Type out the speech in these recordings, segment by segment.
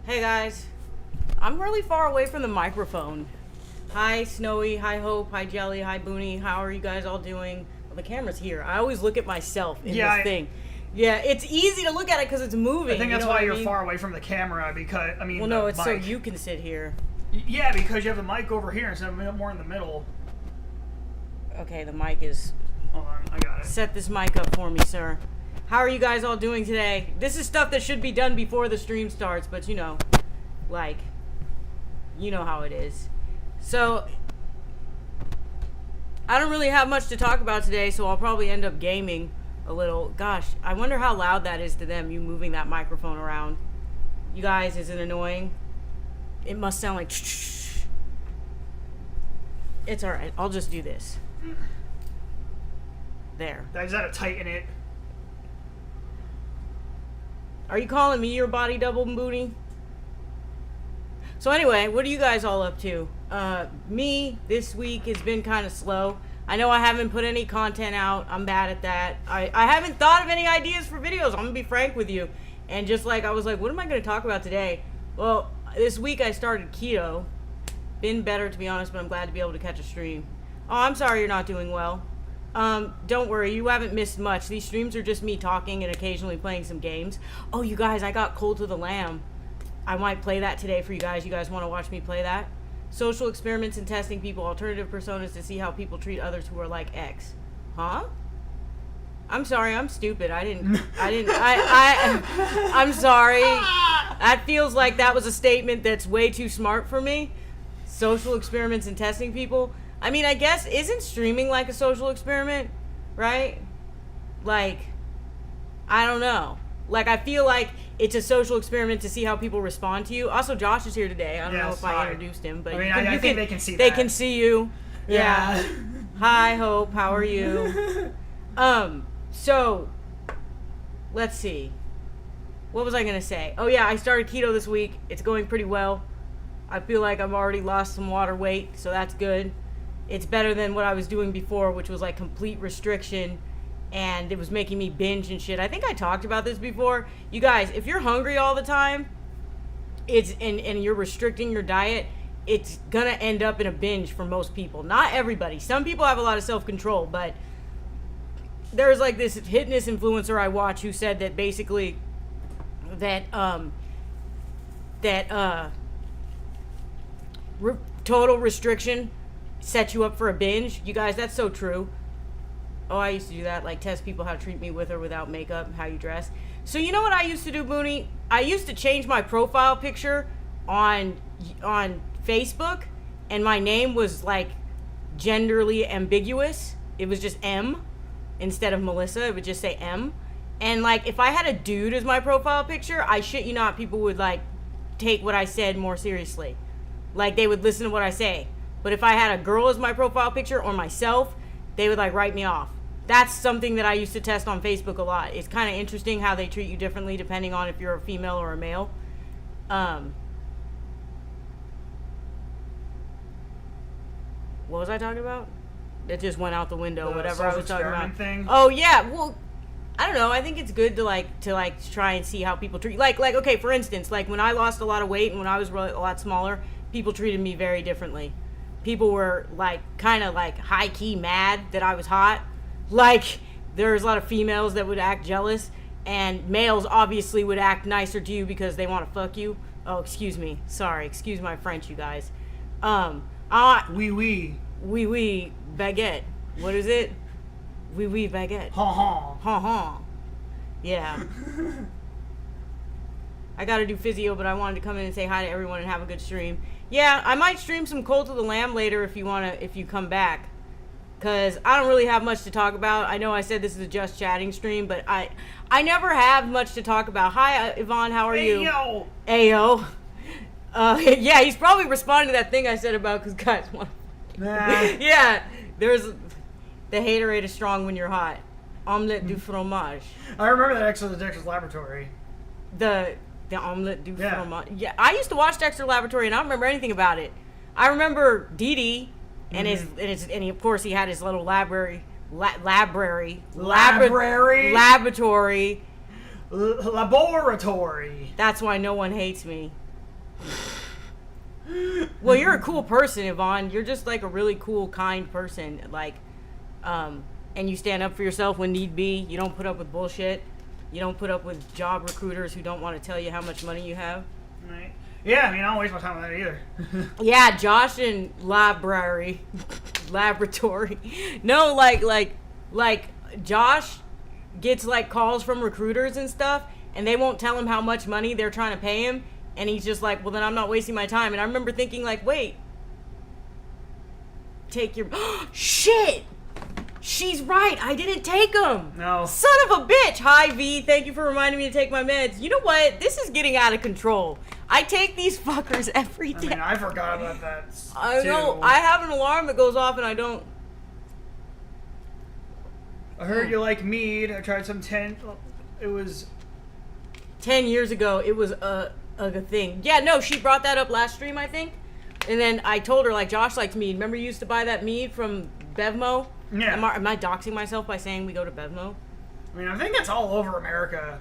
Hey guys, I'm really far away from the microphone. Hi Snowy, hi Hope, hi Jelly, hi Booney. How are you guys all doing? Well, the camera's here. I always look at myself in this thing. Yeah, it's easy to look at it because it's moving. I think that's why you're far away from the camera because, Well, no, it's mic. So you can sit here. Yeah, because you have the mic over here instead of more in the middle. Okay, the mic is... Hold on, I got it. Set this mic up for me, sir. How are you guys all doing today? This is stuff that should be done before the stream starts, but you know how it is. So, I don't really have much to talk about today, so I'll probably end up gaming a little. Gosh, I wonder how loud that is to them, you moving that microphone around. You guys, is it annoying? It must sound like... It's alright, I'll just do this. There. I just had to tighten it. Are you calling me your body double, Booty? So anyway, what are you guys all up to? Me, this week has been kind of slow. I know I haven't put any content out. I'm bad at that. I haven't thought of any ideas for videos. I'm going to be frank with you. And just like, I was like, what am I going to talk about today? Well, this week I started keto. Been better, to be honest, but I'm glad to be able to catch a stream. Oh, I'm sorry you're not doing well. Don't worry, you haven't missed much. These streams are just me talking and occasionally playing some games. Oh, you guys, I got Cold to the Lamb. I might play that today for you guys. You guys want to watch me play that? Social experiments and testing people, alternative personas to see how people treat others who are like X. Huh? I'm sorry, I'm stupid. I'm sorry. That feels like that was a statement that's way too smart for me. Social experiments and testing people. I mean, I guess, isn't streaming like a social experiment, right? Like, I don't know. Like, I feel like it's a social experiment to see how people respond to you. Also, Josh is here today. I don't know if I introduced him, but I think they can see that. They can see you. Yeah. Hi, Hope. How are you? So, let's see. What was I going to say? Oh, yeah, I started keto this week. It's going pretty well. I feel like I've already lost some water weight, so that's good. It's better than what I was doing before, which was like complete restriction, and it was making me binge and shit. I think I talked about this before. You guys, if you're hungry all the time, and you're restricting your diet, it's gonna end up in a binge for most people. Not everybody. Some people have a lot of self-control, but there's like this fitness influencer I watch who said that basically total restriction set you up for a binge. You guys, that's so true. Oh, I used to do that, like test people how to treat me with or without makeup, how you dress. So you know what I used to do, Booney? I used to change my profile picture on Facebook, and my name was like genderly ambiguous. It was just M instead of Melissa. It would just say M. And like if I had a dude as my profile picture, I shit you not, people would like take what I said more seriously. Like they would listen to what I say. But if I had a girl as my profile picture or myself, they would like write me off. That's something that I used to test on Facebook a lot. It's kind of interesting how they treat you differently depending on if you're a female or a male. What was I talking about? It just went out the window. Whatever I was talking about. Thing. Oh yeah. Well, I don't know. I think it's good to try and see how people treat. Like okay, for instance, like when I lost a lot of weight and when I was a lot smaller, people treated me very differently. People were like kind of like high key mad that I was hot. Like there's a lot of females that would act jealous, and males obviously would act nicer to you because they want to fuck you. Oh, excuse me. Sorry. Excuse my French, you guys. Oui, baguette. What is it? Oui, baguette. Ha. Yeah. I gotta do physio, but I wanted to come in and say hi to everyone and have a good stream. Yeah, I might stream some Cold to the Lamb later if you come back. Because I don't really have much to talk about. I know I said this is a just chatting stream, but I never have much to talk about. Hi, Yvonne, how are you? Ayo. Yeah, he's probably responding to that thing I said about because guys want Yeah, there's... The haterade is strong when you're hot. Omelette du fromage. I remember that episode of Dexter's Laboratory. The omelette du fromage. Yeah, I used to watch Dexter's Laboratory and I don't remember anything about it. I remember Dee Dee and of course he had his little laboratory. That's why no one hates me. Well, you're a cool person, Yvonne. You're just like a really cool, kind person. Like, and you stand up for yourself when need be. You don't put up with bullshit. You don't put up with job recruiters who don't want to tell you how much money you have. Right. Yeah, I mean, I don't waste my time on that either. Yeah, Josh and laboratory. No, like Josh gets like calls from recruiters and stuff, and they won't tell him how much money they're trying to pay him, and he's just like, well, then I'm not wasting my time. And I remember thinking like, wait, take your shit. She's right. I didn't take them. No. Son of a bitch. Hi, V. Thank you for reminding me to take my meds. You know what? This is getting out of control. I take these fuckers every day. I mean, I forgot about that. I too. know. I have an alarm that goes off and I don't. I heard you like mead. I tried some 10. It was 10 years ago, it was a thing. Yeah, no, she brought that up last stream, I think. And then I told her, like, Josh likes mead. Remember you used to buy that mead from Bevmo? Yeah. Am I doxing myself by saying we go to Bevmo? I mean, I think that's all over America.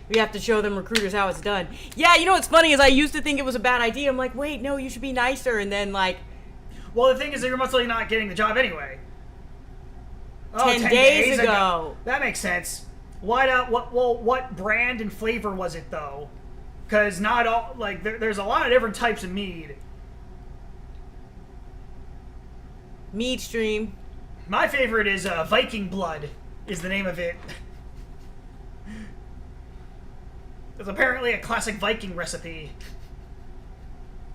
We have to show them recruiters how it's done. Yeah, you know what's funny is I used to think it was a bad idea. I'm like, wait, no, you should be nicer. And then, like, Well, the thing is that you're most likely not getting the job anyway. 10 days ago. That makes sense. What brand and flavor was it, though? Because not all, like, there's a lot of different types of mead. mead stream. My favorite is Viking Blood, is the name of it. It's apparently a classic Viking recipe.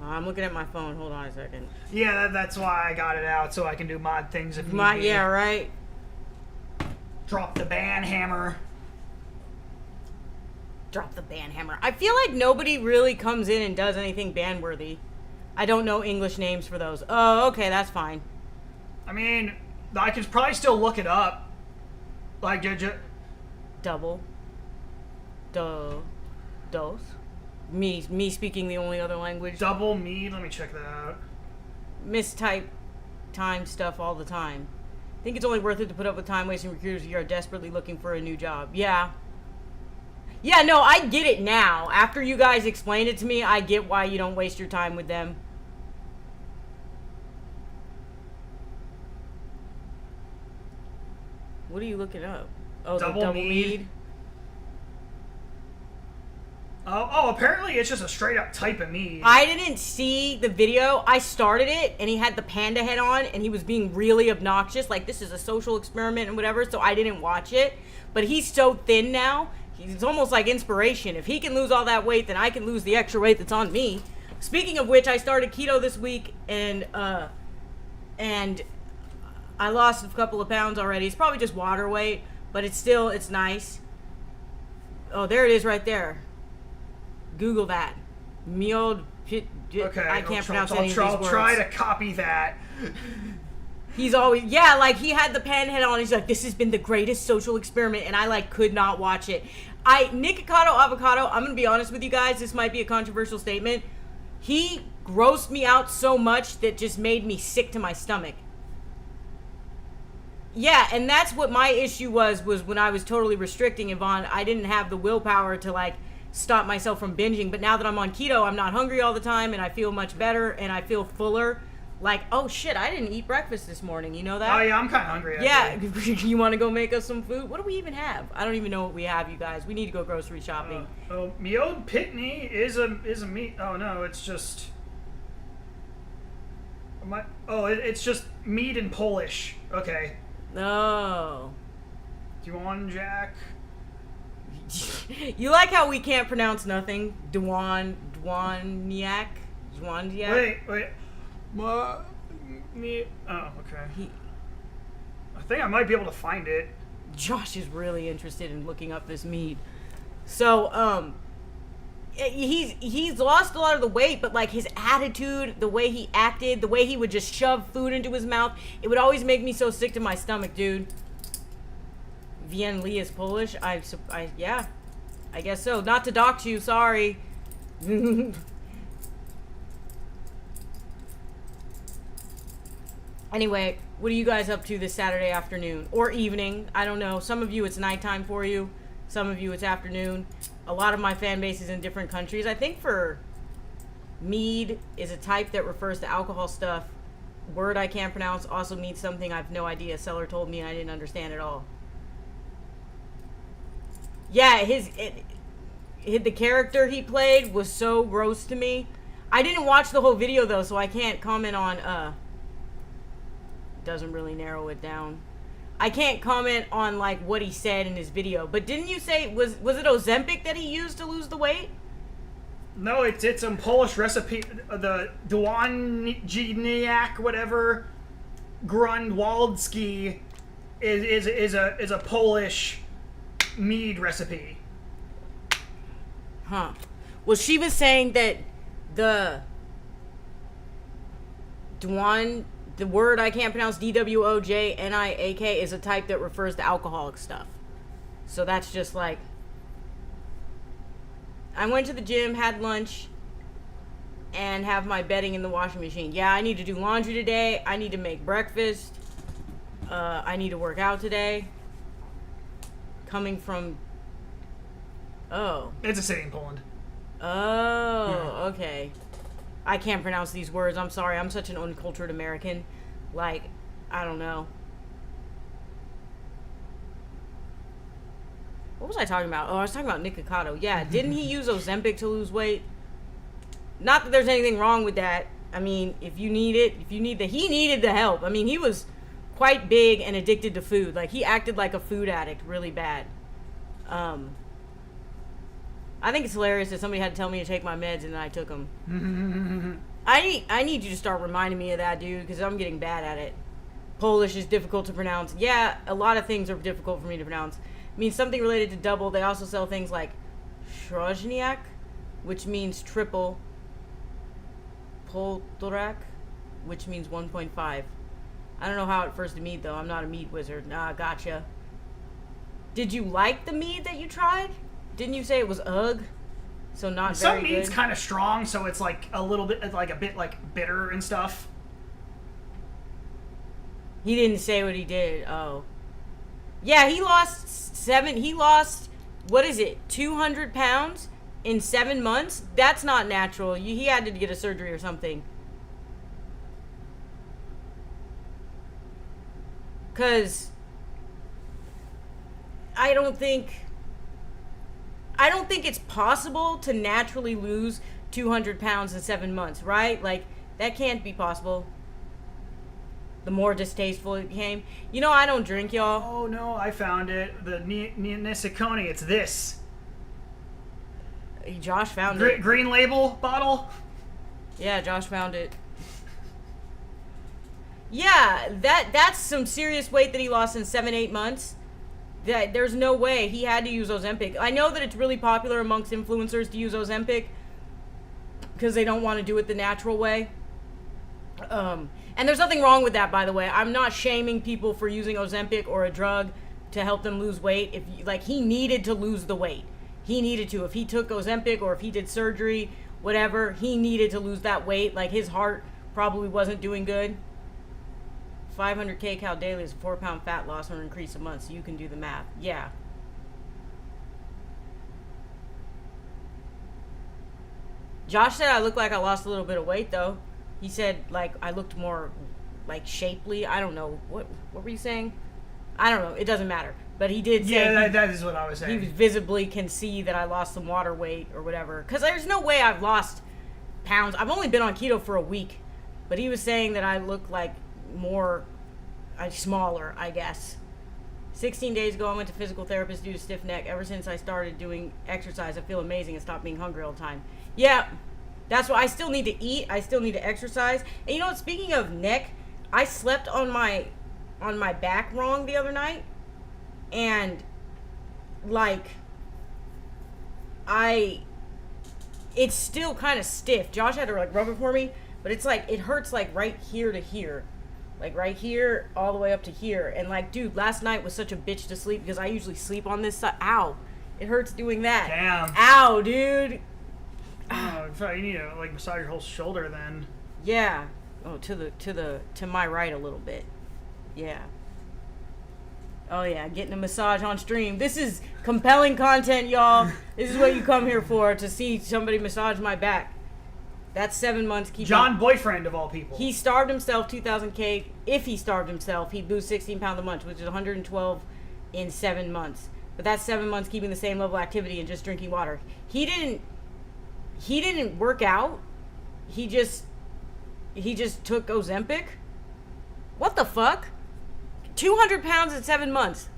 I'm looking at my phone. Hold on a second. Yeah, that's why I got it out, so I can do mod things if need be. Yeah, right. Drop the ban hammer. Drop the ban hammer. I feel like nobody really comes in and does anything ban-worthy. I don't know English names for those. Oh, okay, that's fine. I mean, I could probably still look it up. Like, Double. Dos. Me speaking the only other language. double mead. Let me check that out. Mistype time stuff all the time. Think it's only worth it to put up with time wasting recruiters if you are desperately looking for a new job. Yeah. Yeah, no, I get it now. After you guys explained it to me, I get why you don't waste your time with them. What are you looking up? Oh, Double the double mead. mead. Oh, apparently it's just a straight up type of mead. I didn't see the video. I started it, and he had the panda head on, and he was being really obnoxious. Like, this is a social experiment and whatever, so I didn't watch it. But he's so thin now. He's almost like inspiration. If he can lose all that weight, then I can lose the extra weight that's on me. Speaking of which, I started keto this week, and I lost a couple of pounds already. It's probably just water weight, but it's nice. Oh, there it is right there. Google that. Miod Pit. Okay, I can't pronounce any of these I'll words. try to copy that. He's always, yeah, like he had the pan head on. He's like, this has been the greatest social experiment, and I like could not watch it. Nikocado Avocado, I'm gonna be honest with you guys. This might be a controversial statement. He grossed me out so much that just made me sick to my stomach. Yeah, and that's what my issue was when I was totally restricting Yvonne. I didn't have the willpower to like stop myself from binging, but now that I'm on keto, I'm not hungry all the time, and I feel much better, and I feel fuller. Like, oh shit, I didn't eat breakfast this morning, you know that? Oh yeah, I'm kind of hungry. Yeah, you want to go make us some food? What do we even have? I don't even know what we have, you guys. We need to go grocery shopping. Miod Pitney is a meat. Oh no, it's just. It's just meat in Polish. Okay. Oh. Do you want Jack? You like how we can't pronounce nothing? Dwaniak? Wait. Me. Oh, okay. I think I might be able to find it. Josh is really interested in looking up this mead. So, he's lost a lot of the weight, but like his attitude, the way he acted, the way he would just shove food into his mouth, it would always make me so sick to my stomach, dude. Vien Lee is Polish. Yeah, I guess so. Not to dox you, sorry. Anyway, what are you guys up to this Saturday afternoon or evening? I don't know. Some of you it's nighttime for you. Some of you it's afternoon. a lot of my fan base is in different countries. I think for mead is a type that refers to alcohol stuff. Word I can't pronounce also means something I've no idea. Seller told me and I didn't understand at all. Yeah, the character he played was so gross to me. I didn't watch the whole video though, so I can't comment on doesn't really narrow it down. I can't comment on like what he said in his video. But didn't you say was it Ozempic that he used to lose the weight? No, it's some Polish recipe, the Dwaniak, whatever, Grunwaldski is a Polish mead recipe. Huh. Well, she was saying that the word I can't pronounce, Dwojniak, is a type that refers to alcoholic stuff. So that's just like, I went to the gym, had lunch, and have my bedding in the washing machine. Yeah, I need to do laundry today. I need to make breakfast. I need to work out today. Coming from... Oh. It's a city in Poland. Oh, okay. I can't pronounce these words. I'm sorry. I'm such an uncultured American. Like, I don't know. What was I talking about? Oh, I was talking about Nick Cicotto. Yeah, didn't he use Ozempic to lose weight? Not that there's anything wrong with that. I mean, if you need it, he needed the help. I mean, he was quite big and addicted to food. Like, he acted like a food addict really bad. I think it's hilarious that somebody had to tell me to take my meds and then I took them. I need you to start reminding me of that, dude, because I'm getting bad at it. Polish is difficult to pronounce. Yeah, a lot of things are difficult for me to pronounce. Means something related to double. They also sell things like Shrozhniak, which means triple. Poltorak, which means 1.5. I don't know how it refers to mead, though. I'm not a mead wizard. Nah, gotcha. Did you like the mead that you tried? Didn't you say it was ugh? So not very good? Some mead's kind of strong, so it's like a little bit, like a bit like bitter and stuff. He didn't say what he did. Oh. Yeah, he lost, what is it, 200 pounds in 7 months? That's not natural. He had to get a surgery or something. Because I don't think it's possible to naturally lose 200 pounds in 7 months, right? Like, that can't be possible. The more distasteful it became. You know, I don't drink, y'all. Oh, no, I found it. The Nisiconi, it's this. Josh found it. Green label bottle? Yeah, Josh found it. Yeah, that's some serious weight that he lost in 7-8 months. That there's no way. He had to use Ozempic. I know that it's really popular amongst influencers to use Ozempic because they don't want to do it the natural way. And there's nothing wrong with that, by the way. I'm not shaming people for using Ozempic or a drug to help them lose weight. He needed to lose the weight. He needed to. If he took Ozempic or if he did surgery, whatever, he needed to lose that weight. Like, his heart probably wasn't doing good. 500 kcal daily is a 4-pound fat loss or increase a month, so you can do the math. Yeah. Josh said I look like I lost a little bit of weight, though. He said, like, I looked more, like, shapely. I don't know. What were you saying? I don't know. It doesn't matter. But he did say... Yeah, that is what I was saying. He visibly can see that I lost some water weight or whatever. Because there's no way I've lost pounds. I've only been on keto for a week. But he was saying that I look like more... smaller, I guess. 16 days ago, I went to physical therapist due to stiff neck. Ever since I started doing exercise, I feel amazing and stopped being hungry all the time. Yeah, that's why I still need to eat. I still need to exercise. And you know what? Speaking of neck, I slept on my back wrong the other night. And, like, it's still kind of stiff. Josh had to, like, rub it for me. But it's like, it hurts, like, right here to here. Like, right here, all the way up to here. And, like, dude, last night was such a bitch to sleep because I usually sleep on this side. Ow. It hurts doing that. Damn. Ow, dude. Oh, you need to, like, massage your whole shoulder then. Yeah. Oh, to my right a little bit. Yeah. Oh yeah, getting a massage on stream. This is compelling content, y'all. This is what you come here for, to see somebody massage my back. That's 7 months keeping... John Boyfriend, of all people. He starved himself 2,000 If he starved himself, he'd lose 16 pounds a month, which is 112 in 7 months. But that's 7 months keeping the same level of activity and just drinking water. He didn't work out. He just took Ozempic. What the fuck? 200 pounds in 7 months.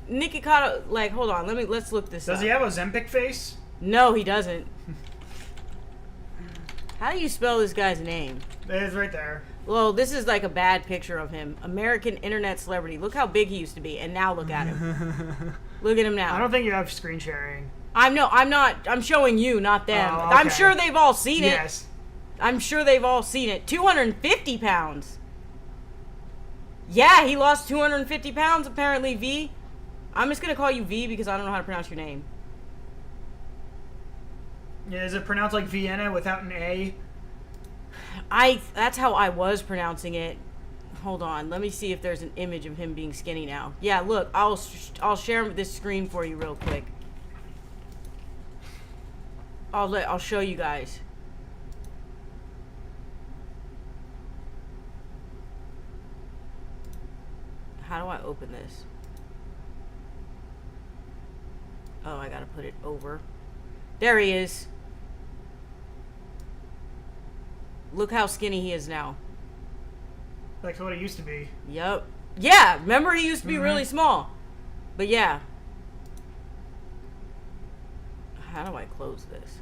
Nicky Cotto, like, hold on, let's look this up. Does he have Ozempic face? No, he doesn't. How do you spell this guy's name? It's right there. Well, this is like a bad picture of him. American internet celebrity. Look how big he used to be, and now look at him. Look at him now. I don't think you have screen sharing. I'm not. I'm showing you, not them. Oh, okay. I'm sure they've all seen it. Yes. I'm sure they've all seen it. 250 pounds. Yeah, he lost 250 pounds, apparently, V. I'm just going to call you V because I don't know how to pronounce your name. Yeah, is it pronounced like Vienna without an A? That's how I was pronouncing it. Hold on. Let me see if there's an image of him being skinny now. Yeah, look. I'll share this screen for you real quick. I'll show you guys. How do I open this? Oh, I gotta put it over. There he is. Look how skinny he is now. Like what it used to be. Yep. Yeah, remember he used to be really small. But yeah. How do I close this?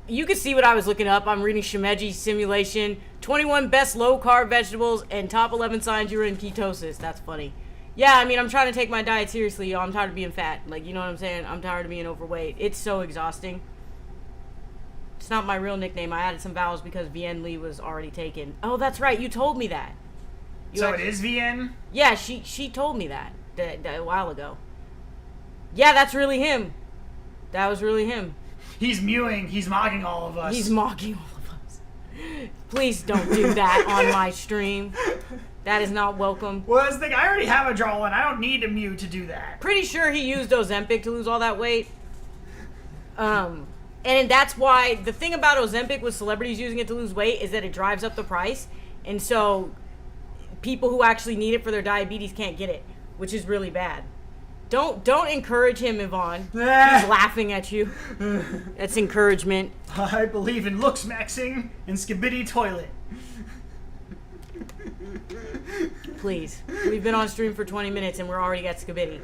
You can see what I was looking up. I'm reading Shimeji Simulation. 21 best low-carb vegetables and top 11 signs you're in ketosis. That's funny. Yeah, I mean, I'm trying to take my diet seriously, y'all. I'm tired of being fat. Like, you know what I'm saying? I'm tired of being overweight. It's so exhausting. It's not my real nickname. I added some vowels because Vien Lee was already taken. Oh, that's right. You told me that. So it is Vien? Yeah, she told me that a while ago. Yeah, that's really him. That was really him. He's mewing. He's mocking all of us. He's mocking all of us. Please don't do that on my stream. That is not welcome. Well, that's the thing. I already have a jawline. I don't need a mew to do that. Pretty sure he used Ozempic to lose all that weight. And that's why the thing about Ozempic with celebrities using it to lose weight is that it drives up the price. And so people who actually need it for their diabetes can't get it, which is really bad. Don't encourage him, Yvonne. He's laughing at you. That's encouragement. I believe in looks maxing and skibidi toilet. Please. We've been on stream for 20 minutes and we're already at skibidi.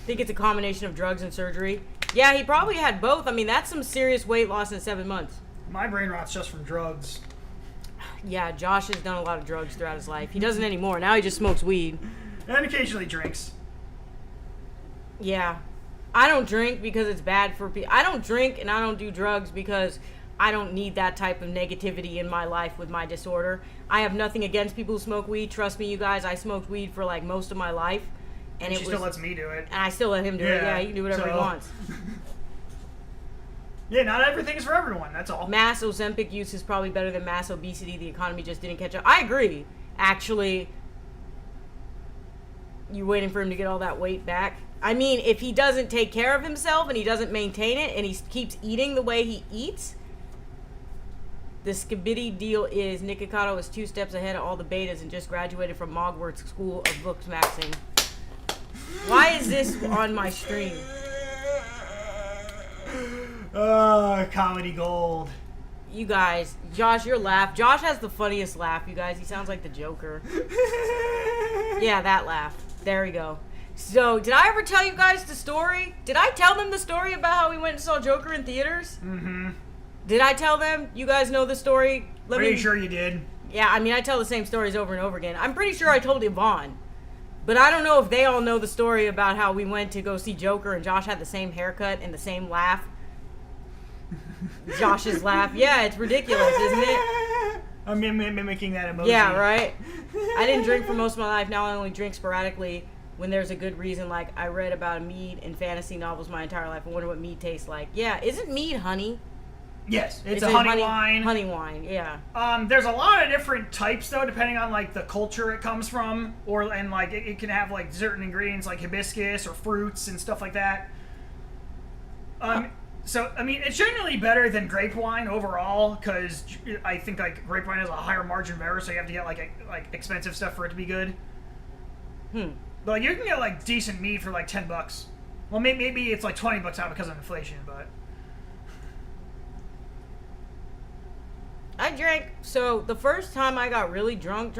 Think it's a combination of drugs and surgery. Yeah, he probably had both. I mean, that's some serious weight loss in 7 months. My brain rot's just from drugs. Yeah, Josh has done a lot of drugs throughout his life. He doesn't anymore. Now he just smokes weed. And occasionally drinks. Yeah. I don't drink because it's bad for people. I don't drink and I don't do drugs because I don't need that type of negativity in my life with my disorder. I have nothing against people who smoke weed. Trust me, you guys, I smoked weed for like most of my life. And she still lets me do it. And I still let him do it. Yeah, he can do whatever he wants. Yeah, not everything is for everyone. That's all. Mass Ozempic use is probably better than mass obesity. The economy just didn't catch up. I agree. Actually, you waiting for him to get all that weight back? I mean, if he doesn't take care of himself and he doesn't maintain it and he keeps eating the way he eats, the skibidi deal is Nikocado is 2 steps ahead of all the betas and just graduated from Mogwarts School of Looks Maxing. Why is this on my stream? Comedy gold. You guys, Josh, your laugh. Josh has the funniest laugh, you guys. He sounds like the Joker. Yeah, that laugh. There we go. So, did I ever tell you guys the story? Did I tell them the story about how we went and saw Joker in theaters? Mm-hmm. Did I tell them? You guys know the story? Pretty sure you did. Yeah, I mean, I tell the same stories over and over again. I'm pretty sure I told Yvonne. But I don't know if they all know the story about how we went to go see Joker and Josh had the same haircut and the same laugh. Josh's laugh. Yeah, it's ridiculous, isn't it? I'm mimicking that emoji. Yeah, right? I didn't drink for most of my life. Now I only drink sporadically when there's a good reason. Like, I read about mead in fantasy novels my entire life. I wonder what mead tastes like. Yeah, isn't mead honey? Yes, it's a honey wine. Honey wine, yeah. There's a lot of different types though, depending on like the culture it comes from, and like it can have like certain ingredients like hibiscus or fruits and stuff like that. So I mean, it's generally better than grape wine overall because I think like grape wine has a higher margin of error, so you have to get like expensive stuff for it to be good. But like, you can get like decent mead for like $10. Well, maybe it's like $20 now because of inflation, but. I drank, so the first time I got really drunk,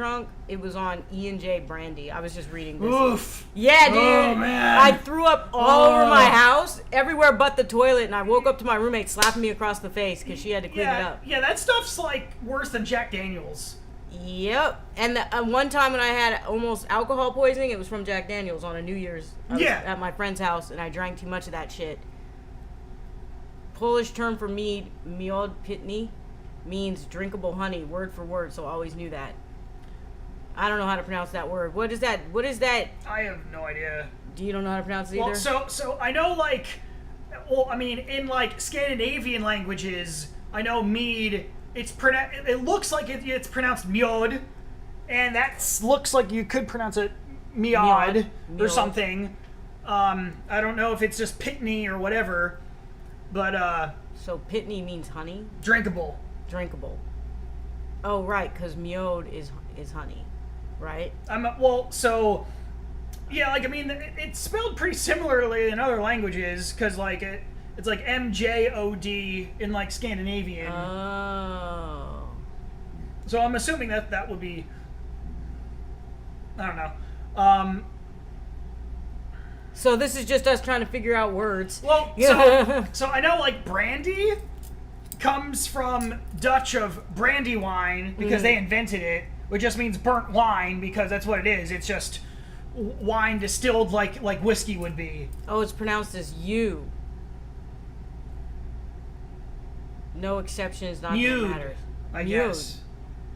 it was on E&J Brandy. I was just reading this. Oof. Yeah, dude. Oh, man. I threw up all over my house, everywhere but the toilet, and I woke up to my roommate slapping me across the face because she had to clean it up. Yeah, that stuff's like worse than Jack Daniels. Yep. And one time when I had almost alcohol poisoning, it was from Jack Daniels on a New Year's. I was at my friend's house, and I drank too much of that shit. Polish term for mead, miod pitny, means drinkable honey, word for word, so I always knew that. I don't know how to pronounce that word. What is that? I have no idea. Do you don't know how to pronounce it either? Well, so I know like, well, I mean, in like Scandinavian languages, I know mead, it looks like it's pronounced mjod, and that looks like you could pronounce it miod or something. I don't know if it's just pitney or whatever, but so pitney means honey? Drinkable. Oh, right, because miod is honey, right? Well, so yeah, like I mean, it's spelled pretty similarly in other languages because like it's like MJOD in like Scandinavian. Oh. So I'm assuming that would be. I don't know. So this is just us trying to figure out words. Well, so I know like brandy comes from Dutch of brandywine because they invented it, which just means burnt wine because that's what it is. It's just wine distilled like whiskey would be. Oh, it's pronounced as you. No exceptions, not that matters. I guess.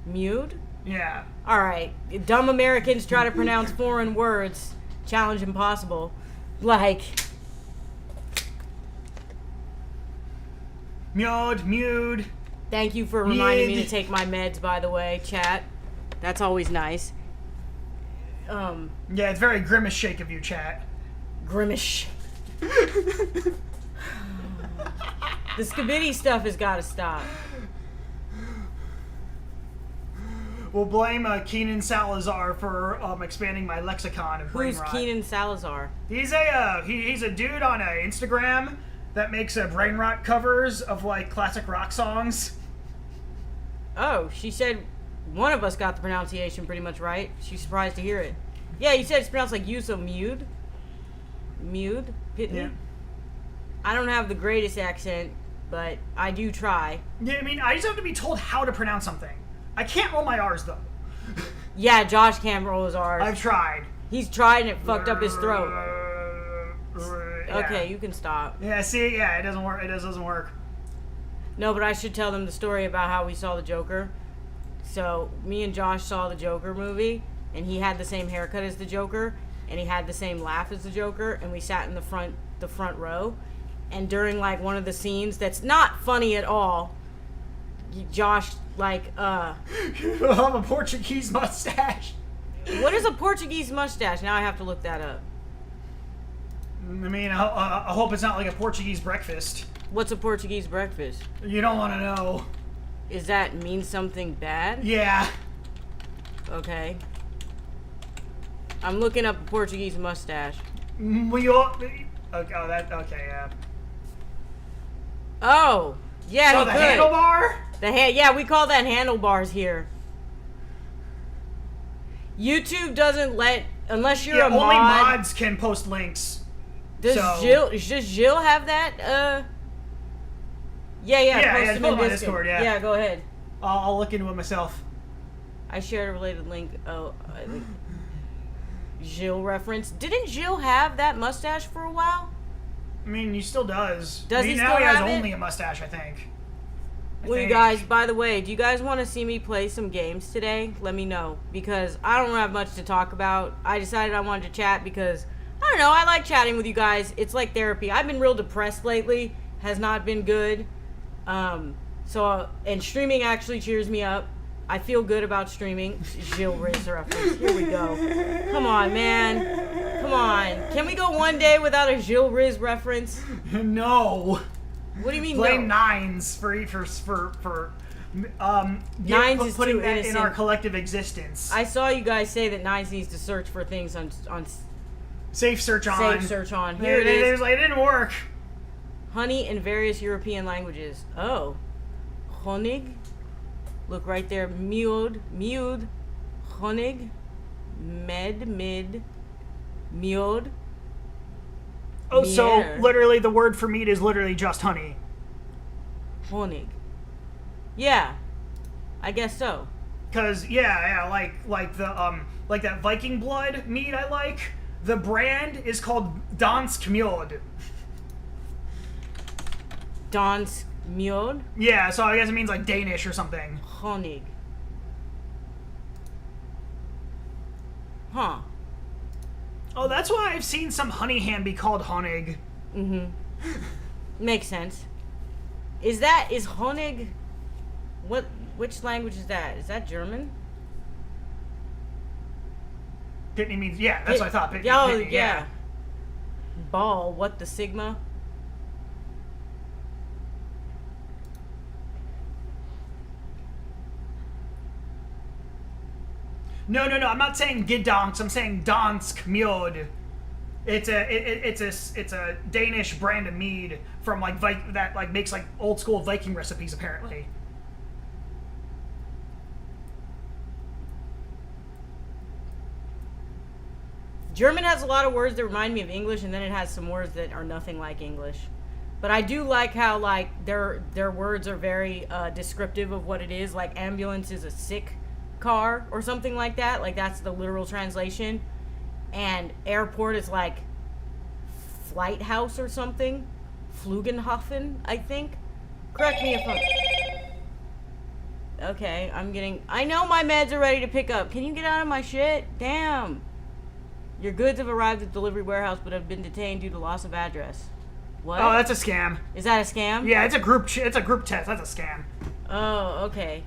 Mewed? Yeah. All right. Dumb Americans try to pronounce foreign words. Challenge impossible. Like... Mewed. Thank you for reminding me to take my meds, by the way, chat. That's always nice. Yeah, it's very grimace shake of you, chat. Grimace. The Skibidi stuff has got to stop. We'll blame Keenan Salazar for expanding my lexicon of brain rot. Who's Keenan Salazar? He's a dude on Instagram that makes brain rot covers of like classic rock songs. Oh, she said one of us got the pronunciation pretty much right. She's surprised to hear it. Yeah, you said it's pronounced like you, so mewed. Mewed? Pitney? Yeah. I don't have the greatest accent, but I do try. Yeah, I mean, I just have to be told how to pronounce something. I can't roll my R's, though. Yeah, Josh can't roll his R's. I've tried. He's tried and it fucked up his throat. Yeah. Okay, you can stop. Yeah, see, yeah, it doesn't work. It just doesn't work. No, but I should tell them the story about how we saw the Joker. So, me and Josh saw the Joker movie, and he had the same haircut as the Joker, and he had the same laugh as the Joker, and we sat in the front row. And during, like, one of the scenes that's not funny at all, Josh, like, I have a Portuguese mustache. What is a Portuguese mustache? Now I have to look that up. I mean, I hope it's not like a Portuguese breakfast. What's a Portuguese breakfast? You don't want to know. Is that mean something bad? Yeah. Okay. I'm looking up a Portuguese mustache. Okay, yeah. Oh, yeah. So the handlebar? Yeah, we call that handlebars here. YouTube doesn't let, unless you're a mod. Only mods can post links. Does Jill have that? Yeah, post them in Discord. Yeah, go ahead. I'll look into it myself. I shared a related link. Oh, I think Jill reference. Didn't Jill have that mustache for a while? I mean, he still does. Does he now still he has have it? only a mustache, I think. Well, you guys, by the way, do you guys want to see me play some games today? Let me know, because I don't have much to talk about. I decided I wanted to chat because, I don't know, I like chatting with you guys. It's like therapy. I've been real depressed lately. Has not been good. And streaming actually cheers me up. I feel good about streaming. Gilles Riz reference. Here we go. Come on, man. Come on. Can we go one day without a Gilles Riz reference? No. What do you mean Blame no? Nines for Nines is putting too that in innocent. our collective existence. I saw you guys say that Nines needs to search for things on Safe search on. Safe search on. Here it is. It didn't work. Honey in various European languages. Oh. Honig. Look right there. Miod. Honig. Mid. Miod. Oh, so Mier. literally the word for meat is literally just honey. Honig. Yeah. I guess so. Cause like that Viking blood meat I like. The brand is called Dansk Mjod. Dansk Mjod. Yeah, so I guess it means like Danish or something. Honig. Huh. Oh, that's why I've seen some honey ham be called Honig. Mm-hmm. Makes sense. Is Honig... Which language is that? Is that German? Pitney means, yeah, that's what I thought. Pitney, Yeah. yeah. Ball, what the Sigma? No, I'm not saying Gdansk, I'm saying Dansk Mjod. It's a Danish brand of mead from like that like makes like old school Viking recipes apparently. German has a lot of words that remind me of English, and then it has some words that are nothing like English. But I do like how like their words are very descriptive of what it is. Like ambulance is a sick car or something like that. Like that's the literal translation. And airport is like flight house or something. Flugenhafen, I think. Correct me if I'm... Okay, I know my meds are ready to pick up. Can you get out of my shit? Damn. Your goods have arrived at the delivery warehouse but have been detained due to loss of address. What? Oh, that's a scam. Is that a scam? Yeah, it's a group test. That's a scam. Oh, okay.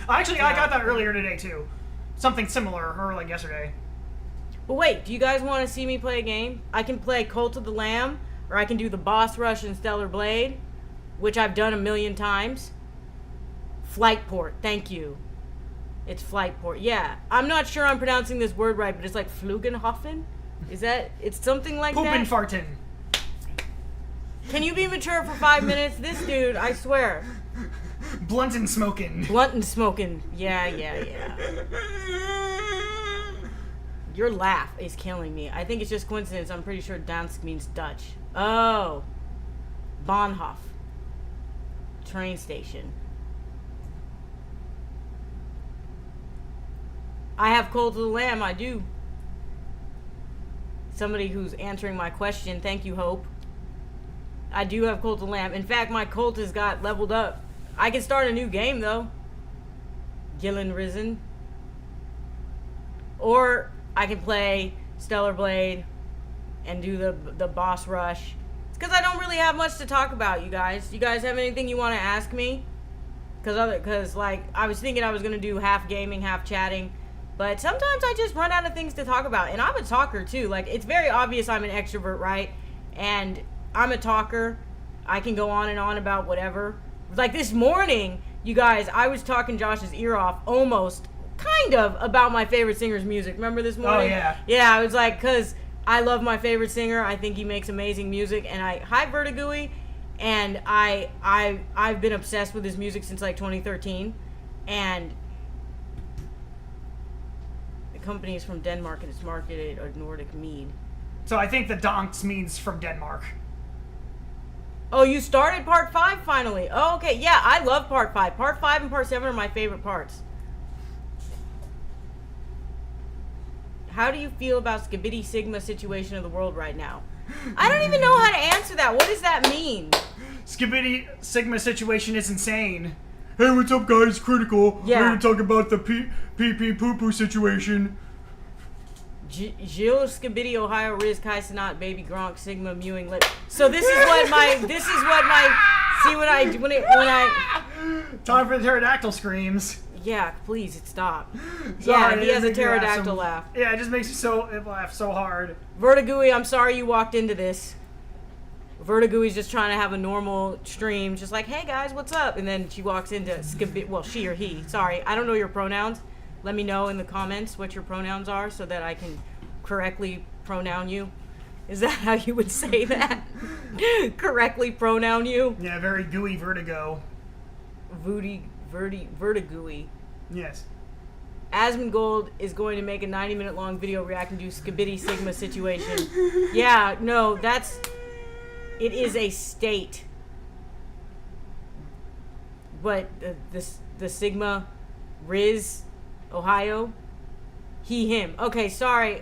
Actually, I got that earlier today too. Something similar, or like yesterday. But wait, do you guys want to see me play a game? I can play Cult of the Lamb, or I can do the Boss Rush and Stellar Blade, which I've done 1,000,000 times. Flightport, thank you. It's Flightport. Yeah, I'm not sure I'm pronouncing this word right, but it's like Flugenhofen? It's something like that? Poopin' fartin'. Can you be mature for 5 minutes? This dude, I swear. Blunt and smoking. Blunt and smoking. Yeah. Your laugh is killing me. I think it's just coincidence. I'm pretty sure Dansk means Dutch. Oh. Bahnhof. Train station. I have Cult of the Lamb, I do. Somebody who's answering my question. Thank you, Hope. I do have Cult of the Lamb. In fact, my cult has got leveled up. I can start a new game, though. Gillen Risen. Or I can play Stellar Blade and do the boss rush. It's because I don't really have much to talk about, you guys. You guys have anything you want to ask me? Because like, I was thinking I was going to do half gaming, half chatting. But sometimes I just run out of things to talk about. And I'm a talker, too. Like, it's very obvious I'm an extrovert, right? And I'm a talker. I can go on and on about whatever. Like, this morning, you guys, I was talking Josh's ear off almost, kind of, about my favorite singer's music. Remember this morning? Oh, yeah. Yeah, I was like, because I love my favorite singer. I think he makes amazing music. And hi, Vertigui. And I've been obsessed with his music since, like, 2013. And company is from Denmark and it's marketed a Nordic mead. So I think the Donks means from Denmark. Oh, you started part 5 finally. Oh, okay. Yeah, I love part 5. Part 5 and part 7 are my favorite parts. How do you feel about Skibidi Sigma situation of the world right now? I don't even know how to answer that. What does that mean? Skibidi Sigma situation is insane. Hey, what's up, guys? Critical. Yeah. We're going to talk about the pee-pee poo-poo situation. Gilles Skibidi, Ohio, Riz, Kai Sanat, Baby Gronk, Sigma, Mewing, Lip. So this is what my See when I Time for the pterodactyl screams. yeah, please stop. Sorry, Yeah, he it has a makes me laugh pterodactyl laugh. Yeah, it just makes me laugh so hard. Vertigooey, I'm sorry you walked into this. Vertigooey's just trying to have a normal stream, just like, hey guys, what's up? And then she walks into well, she or he. Sorry, I don't know your pronouns. Let me know in the comments what your pronouns are so that I can correctly pronoun you. Is that how you would say that? Correctly pronoun you? Yeah, very gooey vertigo. Vertigooey. Yes. Asmongold is going to make a 90-minute long video reacting to Skibidi Sigma situation. Yeah, no, it is a state. But the Sigma, Riz, Ohio, he, him. Okay, sorry.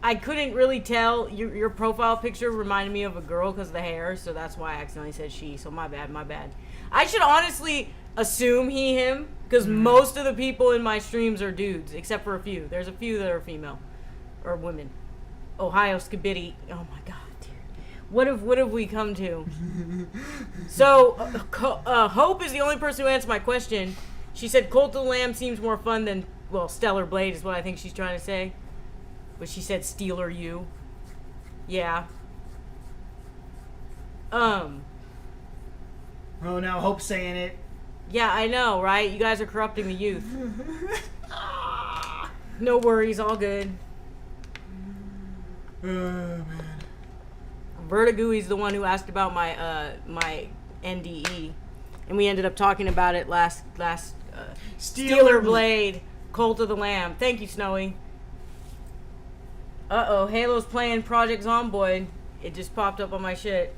I couldn't really tell. Your profile picture reminded me of a girl because of the hair, so that's why I accidentally said she. So my bad. I should honestly assume he, him, because most of the people in my streams are dudes, except for a few. There's a few that are female or women. Ohio Skibidi. Oh my god, dude. What have we come to? So Hope is the only person who answered my question. She said Cult of the Lamb seems more fun than, well, Stellar Blade is what I think she's trying to say. But she said Steeler U. Yeah. Oh, now Hope's saying it. Yeah, I know, right? You guys are corrupting the youth. No worries, all good. Oh, man. Vertigooey's the one who asked about my my NDE, and we ended up talking about it last Steeler Blade, Cult of the Lamb. Thank you, Snowy. Uh-oh, Halo's playing Project Zomboid. It just popped up on my shit.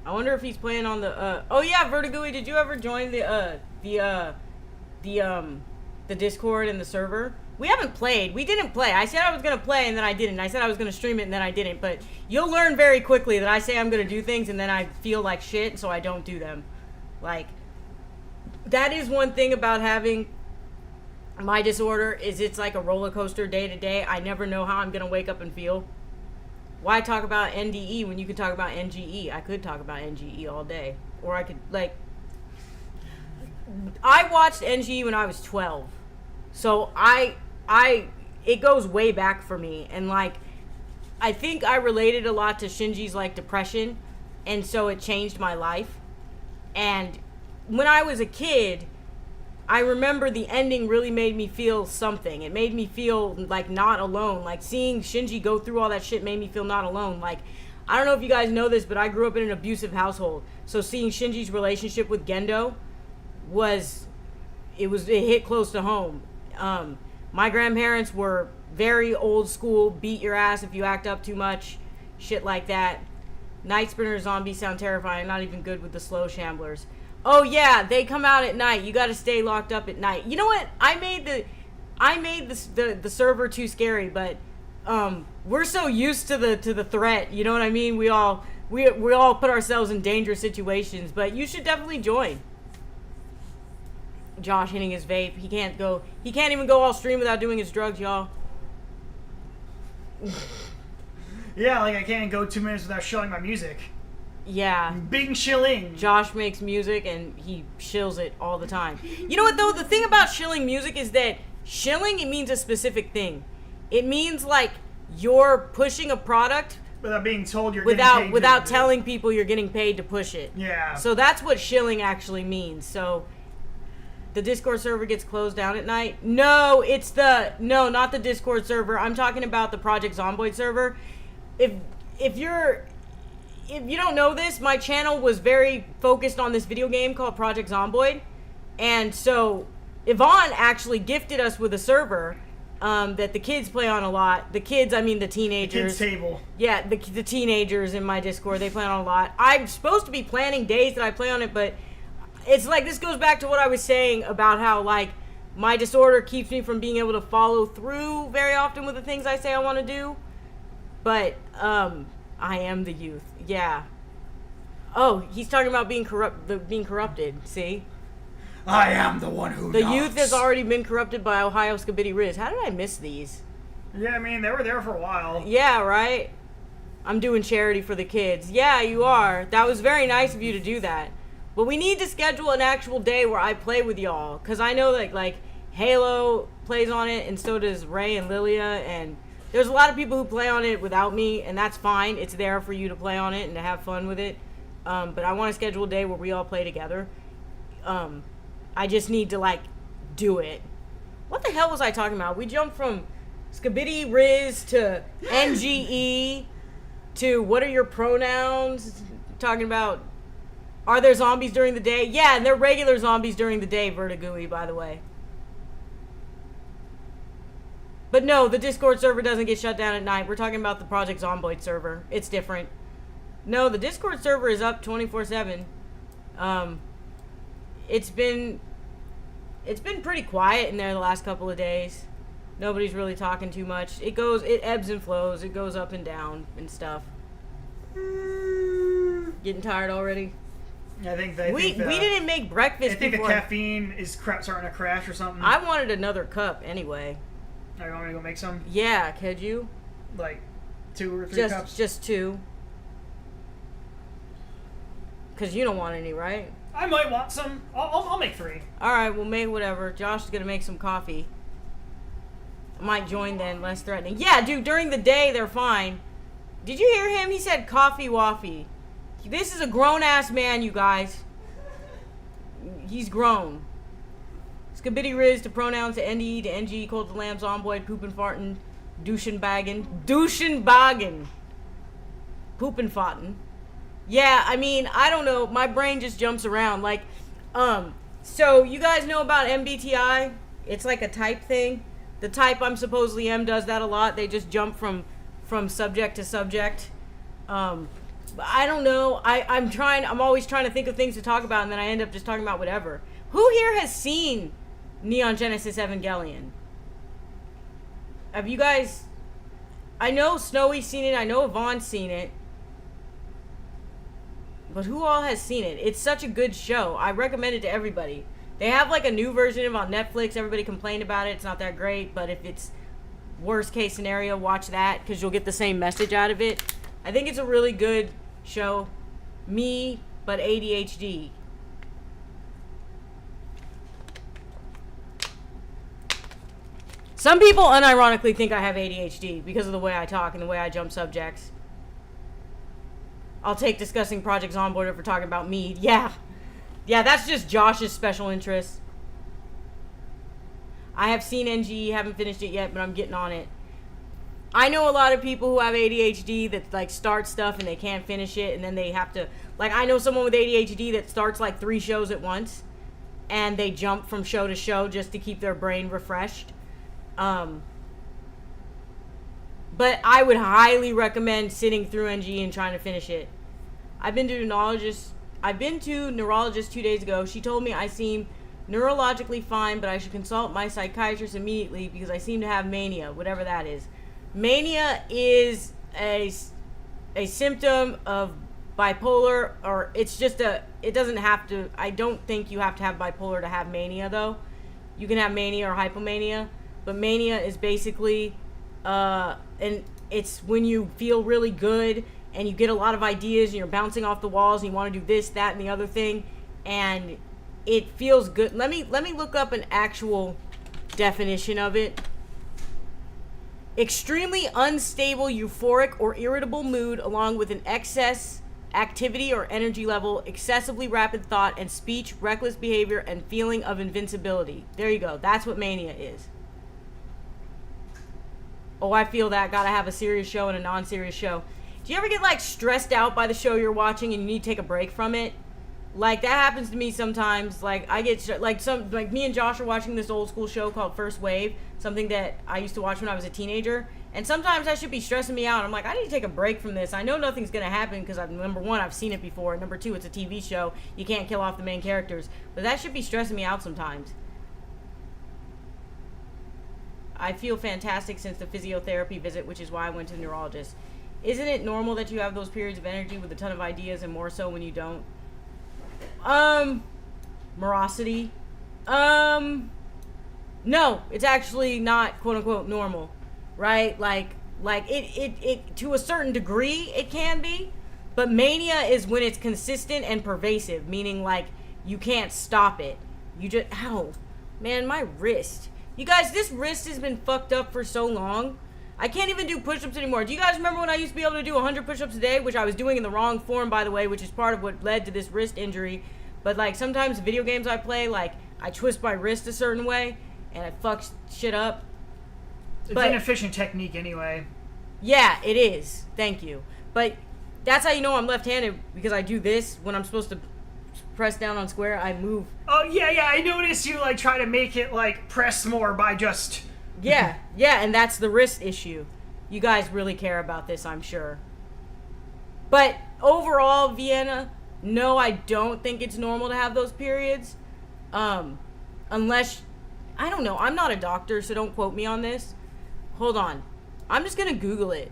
I wonder if he's playing on the oh yeah, Vertigooey, did you ever join the Discord and the server? We haven't played. We didn't play. I said I was gonna play and then I didn't. I said I was gonna stream it and then I didn't. But you'll learn very quickly that I say I'm gonna do things and then I feel like shit, so I don't do them. Like, that is one thing about having my disorder, is it's like a roller coaster day to day. I never know how I'm gonna wake up and feel. Why talk about NDE when you can talk about NGE? I could talk about NGE all day. Or I could, like, I watched NGE when I was 12. So it goes way back for me. And, like, I think I related a lot to Shinji's, like, depression. And so it changed my life. And when I was a kid, I remember the ending really made me feel something. It made me feel like not alone. Like, seeing Shinji go through all that shit made me feel not alone. Like, I don't know if you guys know this, but I grew up in an abusive household. So seeing Shinji's relationship with Gendo it hit close to home. My grandparents were very old school, beat your ass if you act up too much, shit like that. Night Sprinter zombies sound terrifying. Not even good with the slow shamblers. Oh yeah, they come out at night. You got to stay locked up at night. You know what? I made the server too scary, but we're so used to the threat. You know what I mean? We all put ourselves in dangerous situations, but you should definitely join. Josh hitting his vape. He can't even go all stream without doing his drugs, y'all. Yeah, like I can't go 2 minutes without showing my music. Yeah. Bing shilling. Josh makes music and he shills it all the time. You know what though? The thing about shilling music is that shilling, it means a specific thing. It means like you're pushing a product without being told you're without telling people you're getting paid to push it. Yeah. So that's what shilling actually means. So the Discord server gets closed down at night. No, not the Discord server. I'm talking about the Project Zomboid server. If you don't know this, my channel was very focused on this video game called Project Zomboid. And so Yvonne actually gifted us with a server that the kids play on a lot. The kids, I mean the teenagers. The kids table. Yeah, the teenagers in my Discord, they play on a lot. I'm supposed to be planning days that I play on it, but it's like, this goes back to what I was saying about how, like, my disorder keeps me from being able to follow through very often with the things I say I want to do. But, I am the youth. Yeah. Oh, he's talking about being corrupted. See? I am the one who The knocks. youth has already been corrupted by Ohio Skibidi Riz. How did I miss these? Yeah, I mean, they were there for a while. Yeah, right? I'm doing charity for the kids. Yeah, you are. That was very nice of you to do that. But we need to schedule an actual day where I play with y'all. Because I know that, like, Halo plays on it, and so does Ray and Lilia, and there's a lot of people who play on it without me, and that's fine. It's there for you to play on it and to have fun with it. But I want to schedule a day where we all play together. I just need to, like, do it. What the hell was I talking about? We jumped from Skibidi Riz to NGE to what are your pronouns? Talking about, are there zombies during the day? Yeah, and they're regular zombies during the day, Vertigooey, by the way. But no, the Discord server doesn't get shut down at night. We're talking about the Project Zomboid server. It's different. No, the Discord server is up 24/7. It's been pretty quiet in there the last couple of days. Nobody's really talking too much. It ebbs and flows. It goes up and down and stuff. Getting tired already? I think we didn't make breakfast. I think before. the caffeine is starting to crash or something. I wanted another cup anyway. Oh, you want me to go make some? Yeah, could you? Like 2 or 3 cups? Just 2. Because you don't want any, right? I might want some. I'll make 3. Alright, we'll make whatever. Josh is going to make some coffee. I might join then, less threatening. Yeah, dude, during the day, they're fine. Did you hear him? He said coffee waffy. This is a grown-ass man, you guys. He's grown. Skibidi Riz to pronouns to NDE to NG, cold to lamb, zomboid, poopin' fartin', douchin' baggin', poopin' fartin'. Yeah, I mean, I don't know. My brain just jumps around. Like, so you guys know about MBTI? It's like a type thing. The type I'm supposedly M does that a lot. They just jump from subject to subject. I don't know. I'm always trying to think of things to talk about, and then I end up just talking about whatever. Who here has seen Neon Genesis Evangelion? Have you guys... I know Snowy's seen it. I know Yvonne's seen it. But who all has seen it? It's such a good show. I recommend it to everybody. They have like a new version of it on Netflix. Everybody complained about it. It's not that great. But if it's worst case scenario, watch that. Because you'll get the same message out of it. I think it's a really good show. Me, but ADHD. Some people unironically think I have ADHD because of the way I talk and the way I jump subjects. I'll take discussing Project Zomboid over talking about Mead. Yeah. Yeah, that's just Josh's special interest. I have seen NGE, haven't finished it yet, but I'm getting on it. I know a lot of people who have ADHD that, like, start stuff and they can't finish it, and then they have to... Like, I know someone with ADHD that starts, like, 3 shows at once, and they jump from show to show just to keep their brain refreshed. But I would highly recommend sitting through NG and trying to finish it. I've been to neurologist 2 days ago. She told me I seem neurologically fine, but I should consult my psychiatrist immediately because I seem to have mania, whatever that is. Mania is a symptom of bipolar, or it's just it doesn't have to, I don't think you have to have bipolar to have mania though. You can have mania or hypomania. But mania is basically, and it's when you feel really good and you get a lot of ideas and you're bouncing off the walls and you want to do this, that, and the other thing, and it feels good. Let me look up an actual definition of it. Extremely unstable, euphoric, or irritable mood, along with an excess activity or energy level, excessively rapid thought and speech, reckless behavior, and feeling of invincibility. There you go. That's what mania is. Oh, I feel that. Gotta have a serious show and a non-serious show. Do you ever get, like, stressed out by the show you're watching and you need to take a break from it? Like, that happens to me sometimes. Like, I get, like me and Josh are watching this old school show called First Wave, something that I used to watch when I was a teenager. And sometimes that should be stressing me out. I'm like, I need to take a break from this. I know nothing's gonna happen because number one, I've seen it before. Number two, it's a TV show. You can't kill off the main characters. But that should be stressing me out sometimes. I feel fantastic since the physiotherapy visit, which is why I went to the neurologist. Isn't it normal that you have those periods of energy with a ton of ideas and more so when you don't? Morosity. No, it's actually not quote unquote normal, right? Like, Like it to a certain degree it can be, but mania is when it's consistent and pervasive, meaning like you can't stop it. You just ow, man, my wrist. You guys, this wrist has been fucked up for so long. I can't even do push-ups anymore. Do you guys remember when I used to be able to do 100 push-ups a day, which I was doing in the wrong form, by the way, which is part of what led to this wrist injury. But like sometimes video games I play, like I twist my wrist a certain way and I fuck shit up. It's an efficient technique anyway. Yeah, it is. Thank you. But that's how you know I'm left-handed, because I do this when I'm supposed to press down on square. I move. Oh, yeah, I noticed you, like, try to make it, like, press more by just... Yeah, and that's the wrist issue. You guys really care about this, I'm sure. But overall, Vienna, no, I don't think it's normal to have those periods. Unless, I don't know, I'm not a doctor, so don't quote me on this. Hold on. I'm just gonna Google it.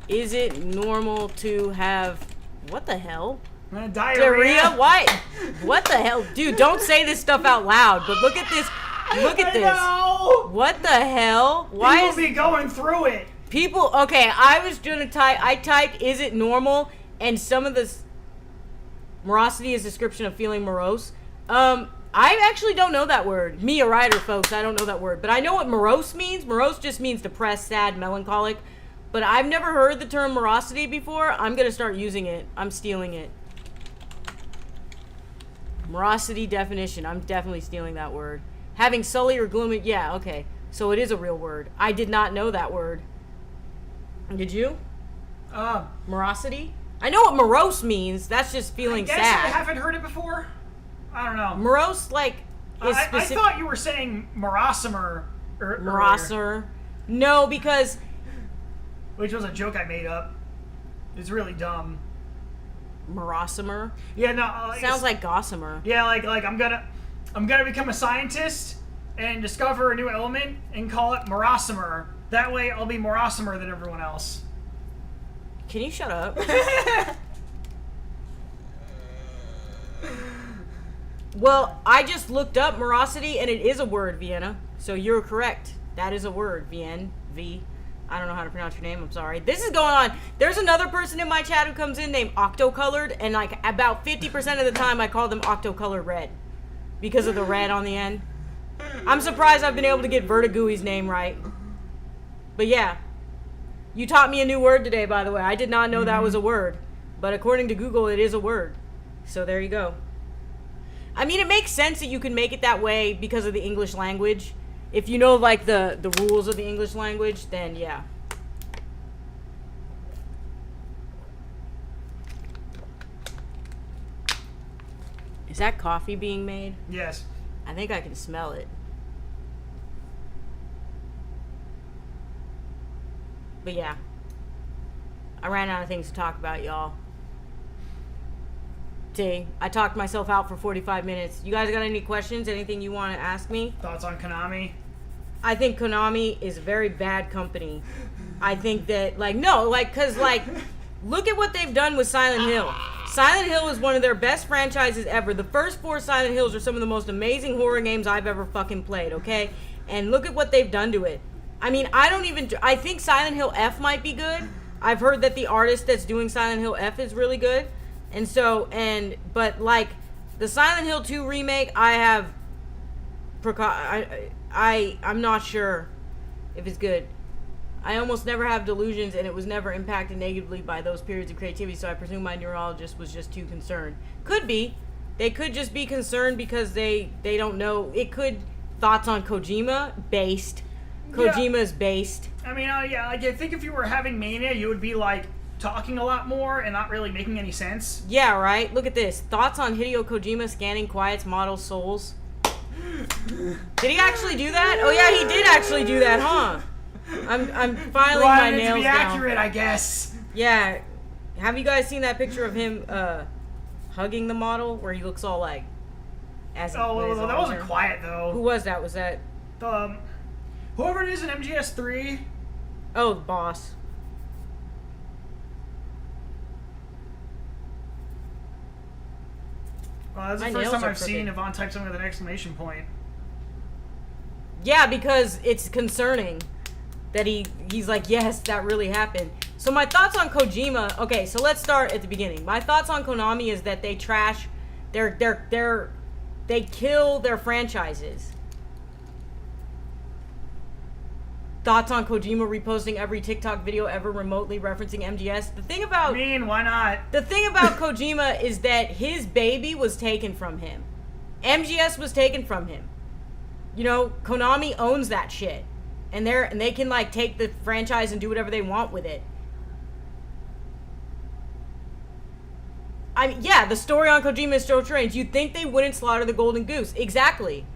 Is it normal to have... What the hell? Diarrhea? Why? What the hell? Dude, don't say this stuff out loud, but look at this. Look at this. Know. What the hell? Why People be going through it. People... Okay, I was gonna type... I typed, is it normal? And some of this... Morosity is a description of feeling morose. I actually don't know that word. Me, a writer, folks, I don't know that word. But I know what morose means. Morose just means depressed, sad, melancholic. But I've never heard the term morosity before. I'm going to start using it. I'm stealing it. Morosity definition. I'm definitely stealing that word. Having sully or gloomy. Yeah, okay. So it is a real word. I did not know that word. Did you? Morosity? I know what morose means. That's just feeling sad. I haven't heard it before. I don't know. Morose, like, is specific. I thought you were saying Morosimer. Morosser. No, because... Which was a joke I made up. It's really dumb. Morosimer? Yeah, no. Sounds like gossamer. Yeah, like I'm gonna become a scientist and discover a new element and call it Morosimer. That way I'll be Morosimer than everyone else. Can you shut up? Well, I just looked up morosity, and it is a word, Vienna. So you're correct. That is a word, Vien. V. I don't know how to pronounce your name. I'm sorry. This is going on. There's another person in my chat who comes in named Octocolored, and like about 50% of the time I call them Octocolored Red because of the red on the end. I'm surprised I've been able to get Vertigooey's name right. But yeah. You taught me a new word today, by the way. I did not know that was a word. But according to Google, it is a word. So there you go. I mean, it makes sense that you can make it that way because of the English language. If you know, like, the rules of the English language, then yeah. Is that coffee being made? Yes. I think I can smell it. But yeah. I ran out of things to talk about, y'all. I talked myself out for 45 minutes. You guys got any questions? Anything you want to ask me? Thoughts on Konami? I think Konami is a very bad company. I think that, like, no, like, because, like, look at what they've done with Silent Hill. Silent Hill is one of their best franchises ever. The first 4 Silent Hills are some of the most amazing horror games I've ever fucking played, okay? And look at what they've done to it. I mean, I think Silent Hill F might be good. I've heard that the artist that's doing Silent Hill F is really good. And so, but like, the Silent Hill 2 remake, I'm not sure if it's good. I almost never have delusions, and it was never impacted negatively by those periods of creativity, so I presume my neurologist was just too concerned. Could be. They could just be concerned because they don't know. It could, thoughts on Kojima? Based. Kojima's based. I mean, yeah, like, I think if you were having mania, you would be, like, talking a lot more and not really making any sense. Yeah, right? Look at this. Thoughts on Hideo Kojima scanning Quiet's model souls. Did he actually do that? Oh yeah, he did actually do that, huh? I'm filing my nails down. To be accurate, I guess. Yeah. Have you guys seen that picture of him hugging the model where he looks all like that wasn't Quiet though. Who was that? Was that whoever it is in MGS3? Oh, the boss. Well, that's the first time I've seen Yvonne type something with an exclamation point. Yeah, because it's concerning. that he's like, yes, that really happened. So my thoughts on Kojima. Okay, so let's start at the beginning. My thoughts on Konami is that they trash, they kill their franchises. Thoughts on Kojima reposting every TikTok video ever remotely referencing MGS. The thing about why not? The thing about Kojima is that his baby was taken from him. MGS was taken from him. You know, Konami owns that shit. And they can like take the franchise and do whatever they want with it. I mean, yeah, the story on Kojima is still strange. You'd think they wouldn't slaughter the golden goose. Exactly.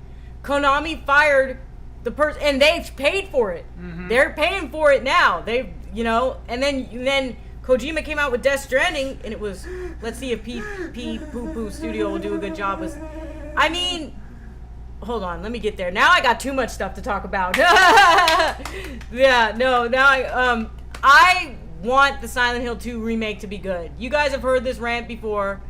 Konami fired the person, and they've paid for it. Mm-hmm. They're paying for it now. They, you know, and then Kojima came out with Death Stranding, and it was, let's see if Poo Poo Studio will do a good job with. I mean, hold on, let me get there. Now I got too much stuff to talk about. Yeah, no, now I want the Silent Hill 2 remake to be good. You guys have heard this rant before.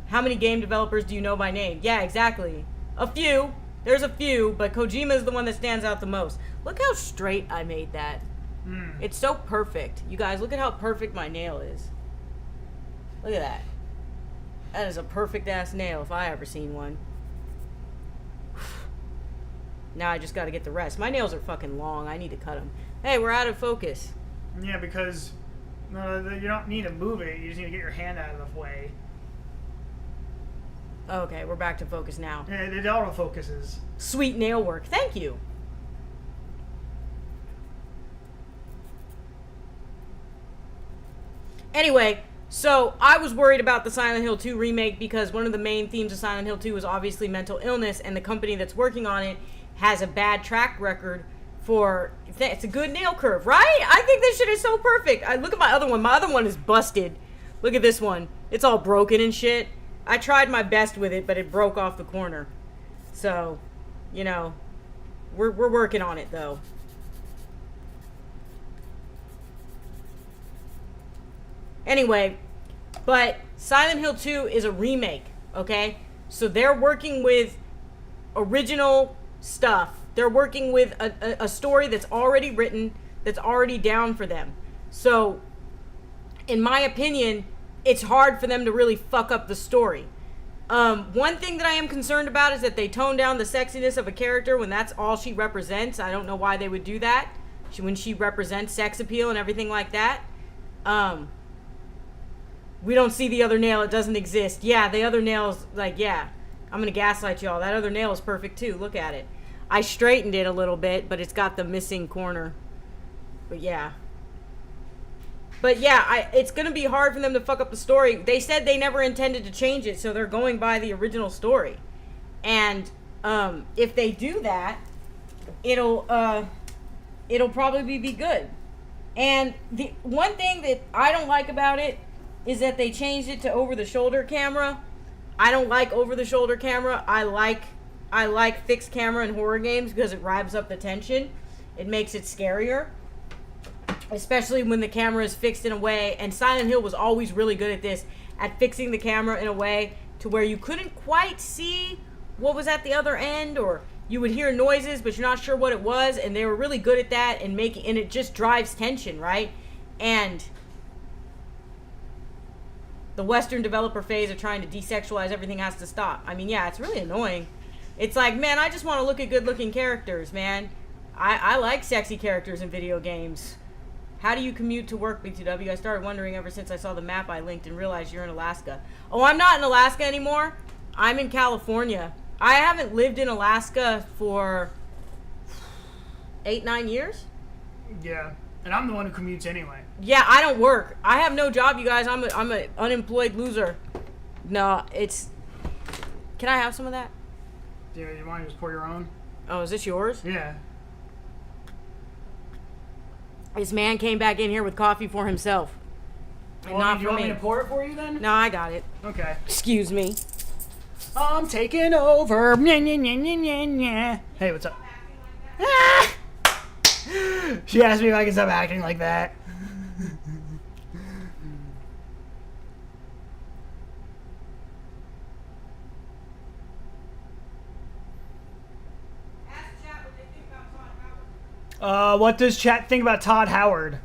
How many game developers do you know by name? Yeah, exactly. A few. There's a few, but Kojima is the one that stands out the most. Look how straight I made that. It's so perfect. You guys, look at how perfect my nail is. Look at that. That is a perfect-ass nail if I ever seen one. Now I just gotta get the rest. My nails are fucking long. I need to cut them. Hey, we're out of focus. Yeah, because you don't need to move it. You just need to get your hand out of the way. Okay, we're back to focus now. Yeah, it autofocuses. Sweet nail work. Thank you. Anyway, so I was worried about the Silent Hill 2 remake because one of the main themes of Silent Hill 2 is obviously mental illness, and the company that's working on it has a bad track record for... It's a good nail curve, right? I think this shit is so perfect. Look at my other one. My other one is busted. Look at this one. It's all broken and shit. I tried my best with it, but it broke off the corner. So, you know, we're working on it, though. Anyway, but Silent Hill 2 is a remake, okay? So they're working with original stuff. They're working with a story that's already written, that's already down for them. So, in my opinion, it's hard for them to really fuck up the story. One thing that I am concerned about is that they tone down the sexiness of a character when that's all she represents. I don't know why they would do that. When she represents sex appeal and everything like that. We don't see the other nail. It doesn't exist. Yeah, the other nail's like, yeah. I'm going to gaslight y'all. That other nail is perfect too. Look at it. I straightened it a little bit, but it's got the missing corner. But yeah. But yeah, it's going to be hard for them to fuck up the story. They said they never intended to change it, so they're going by the original story. And if they do that, it'll probably be good. And the one thing that I don't like about it is that they changed it to over-the-shoulder camera. I don't like over-the-shoulder camera. I like fixed camera in horror games because it rives up the tension. It makes it scarier. Especially when the camera is fixed in a way, and Silent Hill was always really good at this, at fixing the camera in a way to where you couldn't quite see what was at the other end, or you would hear noises, but you're not sure what it was, and they were really good at that, and it just drives tension, right? And the Western developer phase of trying to desexualize everything has to stop. I mean, yeah, it's really annoying. It's like, man, I just want to look at good-looking characters, man. I like sexy characters in video games. How do you commute to work, B2W? I started wondering ever since I saw the map I linked and realized you're in Alaska. Oh, I'm not in Alaska anymore. I'm in California. I haven't lived in Alaska for 8-9 years. Yeah, and I'm the one who commutes anyway. Yeah, I don't work. I have no job, you guys. I'm an unemployed loser. No, it's... Can I have some of that? Yeah, you want to just pour your own? Oh, is this yours? Yeah. This man came back in here with coffee for himself. And not do you for want me. me to pour it for you then? No, I got it. Okay. Excuse me. I'm taking over. Hey, what's up? Ah! She asked me if I can stop acting like that. What does chat think about Todd Howard?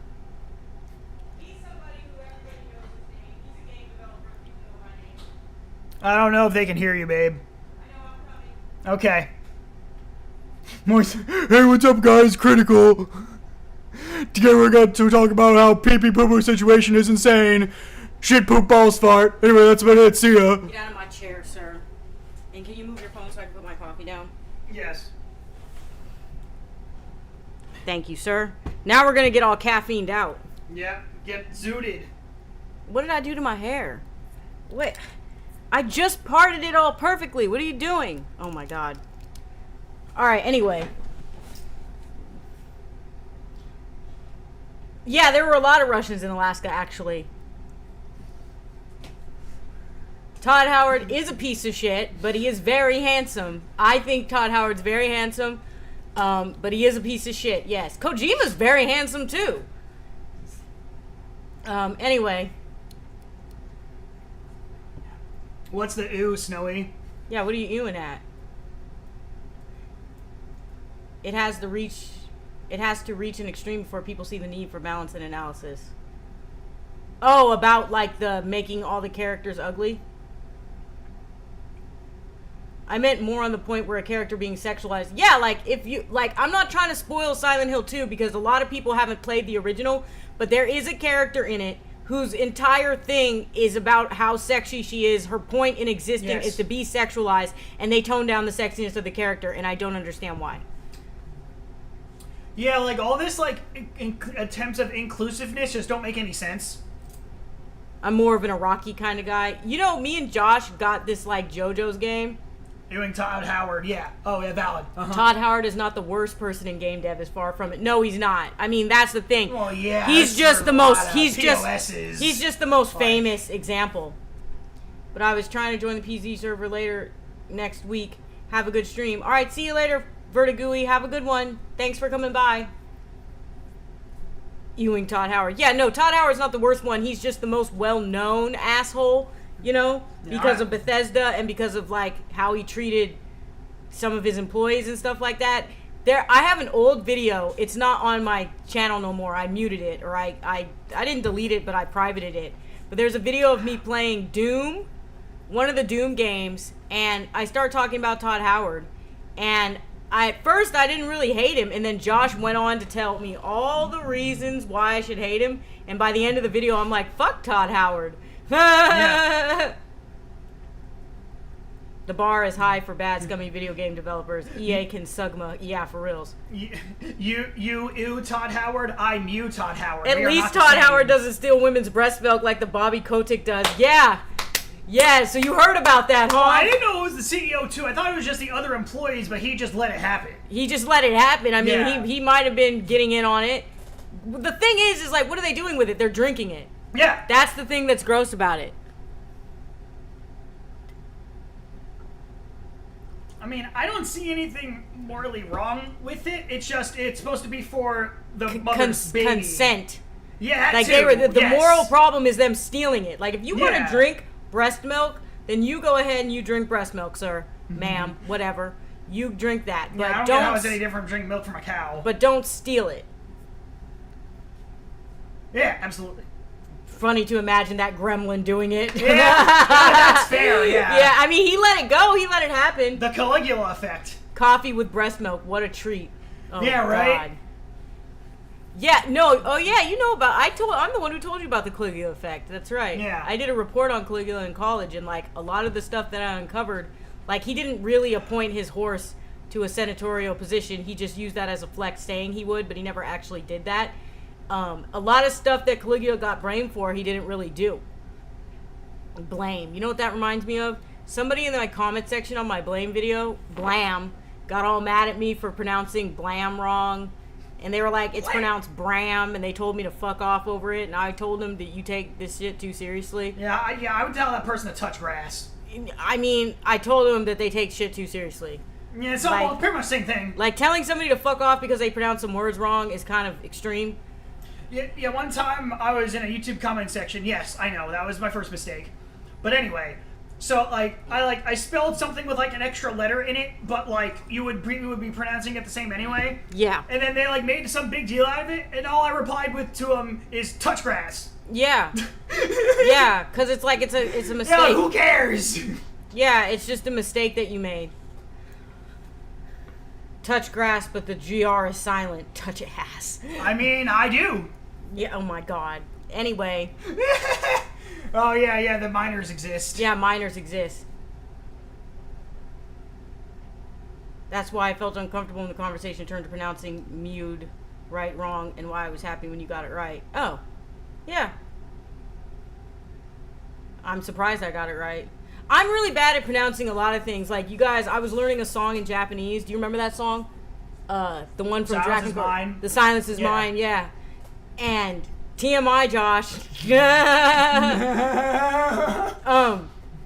He's somebody who everybody knows his name. He's a game developer. People know my name. I don't know if they can hear you, babe. I know I'm coming. Okay. Moist, hey, what's up, guys? Critical. Today we're going to talk about how pee-pee poo-poo situation is insane. Shit, poop, balls, fart. Anyway, that's about it. See ya. Get out of my chair, sir. And can you move your phone so I can put my coffee down? Yes. Thank you, sir. Now we're gonna get all caffeined out. Yeah. Get zooted. What did I do to my hair? Wait. I just parted it all perfectly. What are you doing? Oh my god. Alright, anyway. Yeah, there were a lot of Russians in Alaska, actually. Todd Howard is a piece of shit, but he is very handsome. I think Todd Howard's very handsome, but he is a piece of shit, yes. Kojima's very handsome, too. Anyway. What's the ooh, Snowy? Yeah, what are you ewing at? It has to reach an extreme before people see the need for balance and analysis. Oh, about like the making all the characters ugly? I meant more on the point where a character being sexualized. Yeah, like if you like I'm not trying to spoil Silent Hill 2 because a lot of people haven't played the original, but there is a character in it whose entire thing is about how sexy she is. Her point in existing Yes. is to be sexualized, and they tone down the sexiness of the character, and I don't understand why. Yeah, like all this like attempts of inclusiveness just don't make any sense. I'm more of an Iraqi kind of guy. You know, me and Josh got this like JoJo's game. Doing Todd Howard, yeah. Oh, yeah, valid. Uh-huh. Todd Howard is not the worst person in game dev, as far from it. No, he's not. I mean, that's the thing. Well, yeah. He's there's just the a lot most. of He's POSs. just the most Like- famous example. But I was trying to join the PZ server later next week. Have a good stream. All right, see you later, Vertigui. Have a good one. Thanks for coming by. Ewing Todd Howard. Yeah, no, Todd Howard's not the worst one. He's just the most well-known asshole, you know, because of Bethesda and because of like how he treated some of his employees and stuff like that. I have an old video. It's not on my channel no more. I muted it, or I didn't delete it, but I privated it. But there's a video of me playing Doom, one of the Doom games, and I start talking about Todd Howard. And at first I didn't really hate him, and then Josh went on to tell me all the reasons why I should hate him. And by the end of the video, I'm like, fuck Todd Howard. Yeah. The bar is high for bad, scummy video game developers. EA can sugma. Yeah, for reals. You Todd Howard. I mew Todd Howard. At We are least not the Todd same. Howard doesn't steal women's breast milk like the Bobby Kotick does. Yeah. Yeah, so you heard about that, huh? Oh, I didn't know it was the CEO too. I thought it was just the other employees, but he just let it happen. He just let it happen. I mean, Yeah. he might have been getting in on it. The thing is like, what are they doing with it? They're drinking it. Yeah. That's the thing that's gross about it. I mean, I don't see anything morally wrong with it. It's just it's supposed to be for the mother's baby. Consent. Yeah, that Like too. they were the Yes. moral problem is them stealing it. Like if you want Yeah. to drink breast milk, then you go ahead and you drink breast milk, sir, ma'am, whatever. You drink that, but Yeah, I don't get how it's any different from drinking milk from a cow. but don't steal it. Yeah, absolutely. Funny to imagine that gremlin doing it. Yeah, that's fair. Yeah. Yeah, I mean, he let it go. He let it happen. The Caligula effect. Coffee with breast milk. What a treat. Oh, Yeah, right? God. Yeah, no. Oh, yeah, you know about... I'm the one who told you about the Caligula effect. That's right. Yeah. I did a report on Caligula in college, and, like, a lot of the stuff that I uncovered, like, he didn't really appoint his horse to a senatorial position. He just used that as a flex, saying he would, but he never actually did that. A lot of stuff that Caligula got blamed for, he didn't really do. Blame. You know what that reminds me of? Somebody in my comment section on my blame video, Blam, got all mad at me for pronouncing Blam wrong. And they were like, it's pronounced Bram, and they told me to fuck off over it. And I told them that you take this shit too seriously. Yeah, I would tell that person to touch grass. I mean, I told them that they take shit too seriously. Yeah, it's all Like- pretty much the same thing. Like, telling somebody to fuck off because they pronounce some words wrong is kind of extreme. Yeah, one time I was in a YouTube comment section. Yes, I know, that was my first mistake. But anyway, So I spelled something with like an extra letter in it, but like you would be pronouncing it the same anyway. Yeah. And then they like made some big deal out of it, and all I replied with to them is touch grass. Yeah. Yeah, because it's like it's a mistake. Yeah, who cares? Yeah, it's just a mistake that you made. Touch grass, but the GR is silent. Touch ass. I mean, I do. Yeah, oh my god. Anyway. Oh, yeah, the minors exist. Yeah, minors exist. That's why I felt uncomfortable when the conversation turned to pronouncing mewed right, wrong, and why I was happy when you got it right. Oh. Yeah. I'm surprised I got it right. I'm really bad at pronouncing a lot of things. Like, you guys, I was learning a song in Japanese. Do you remember that song? The one from Silence Dragon is Ball. Mine. The Silence is Yeah. Mine, yeah. And TMI, Josh.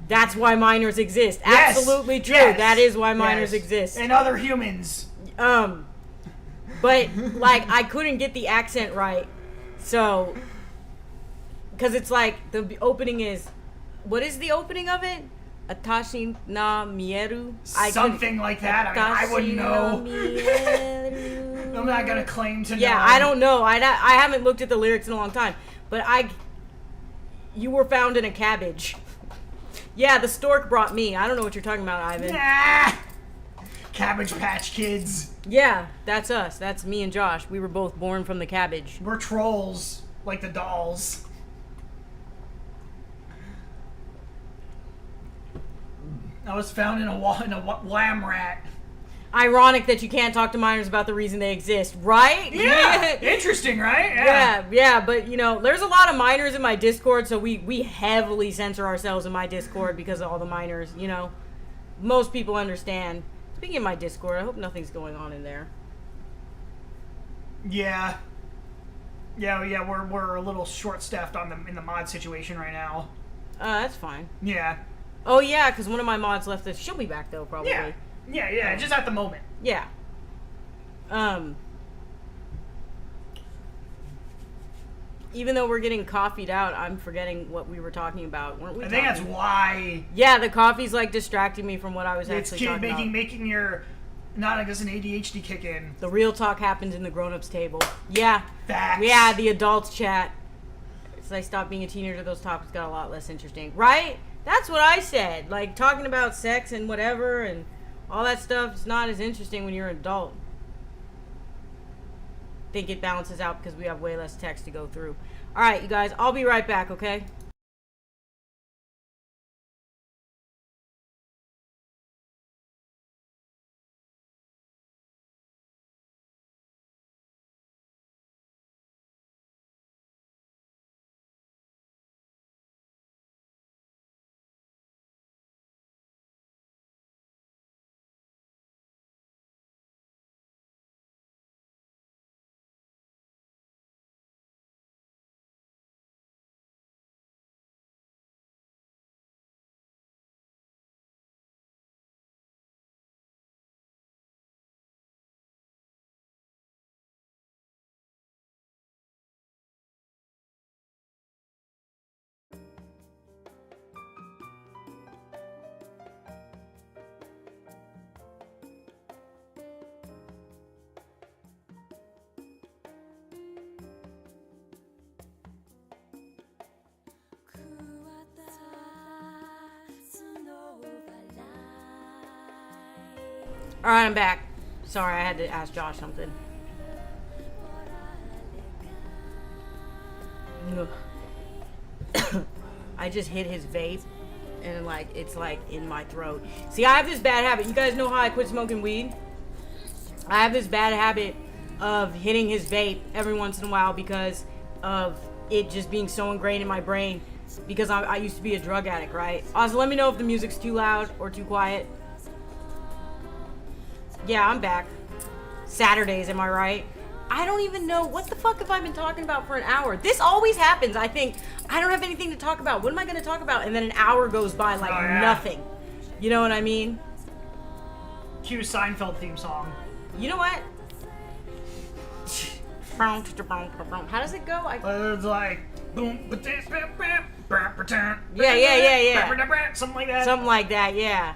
That's why minors exist. Yes, Absolutely true. yes, That is why minors yes. exist. And other humans. But like I couldn't get the accent right, so because it's like the opening is, what is the opening of it? Atashi na mieru. Something like that. I mean, I wouldn't know. I'm not gonna claim to know. Yeah, I don't know. I haven't looked at the lyrics in a long time, but you were found in a cabbage. Yeah, the stork brought me. I don't know what you're talking about, Ivan. Nah. Cabbage Patch Kids. Yeah, that's us. That's me and Josh. We were both born from the cabbage. We're trolls, like the dolls. I was found in a lamb rat. Ironic that you can't talk to minors about the reason they exist, right? Yeah. Interesting, right? Yeah, but you know, there's a lot of minors in my Discord, so we heavily censor ourselves in my Discord because of all the minors, you know. Most people understand. Speaking of my Discord, I hope nothing's going on in there. Yeah. We're a little short-staffed in the mod situation right now. That's fine. Yeah. Oh yeah, because one of my mods left us. She'll be back though, probably. Yeah, just at the moment. Yeah. Even though we're getting coffeeed out, I'm forgetting what we were talking about. Weren't we? I think that's why. Yeah, the coffee's like distracting me from what I was It's actually talking about. making your, not I guess, an ADHD kick in. The real talk happens in the grown-ups table. Yeah. Facts. Yeah, the adults chat. Since I stopped being a teenager, those topics got a lot less interesting. Right? That's what I said. Like, talking about sex and whatever and all that stuff is not as interesting when you're an adult. Think it balances out because we have way less text to go through. Alright, you guys, I'll be right back, okay? Alright, I'm back. Sorry, I had to ask Josh something. Ugh. I just hit his vape and like it's like in my throat. See, I have this bad habit. You guys know how I quit smoking weed? I have this bad habit of hitting his vape every once in a while because of it just being so ingrained in my brain because I used to be a drug addict, right? Also, let me know if the music's too loud or too quiet. Yeah, I'm back. Saturdays, am I right? I don't even know. What the fuck have I been talking about for an hour? This always happens. I think, I don't have anything to talk about. What am I going to talk about? And then an hour goes by like nothing. You know what I mean? Cue Seinfeld theme song. You know what? How does it go? It's like, boom, Yeah. Something like that. Something like that, yeah.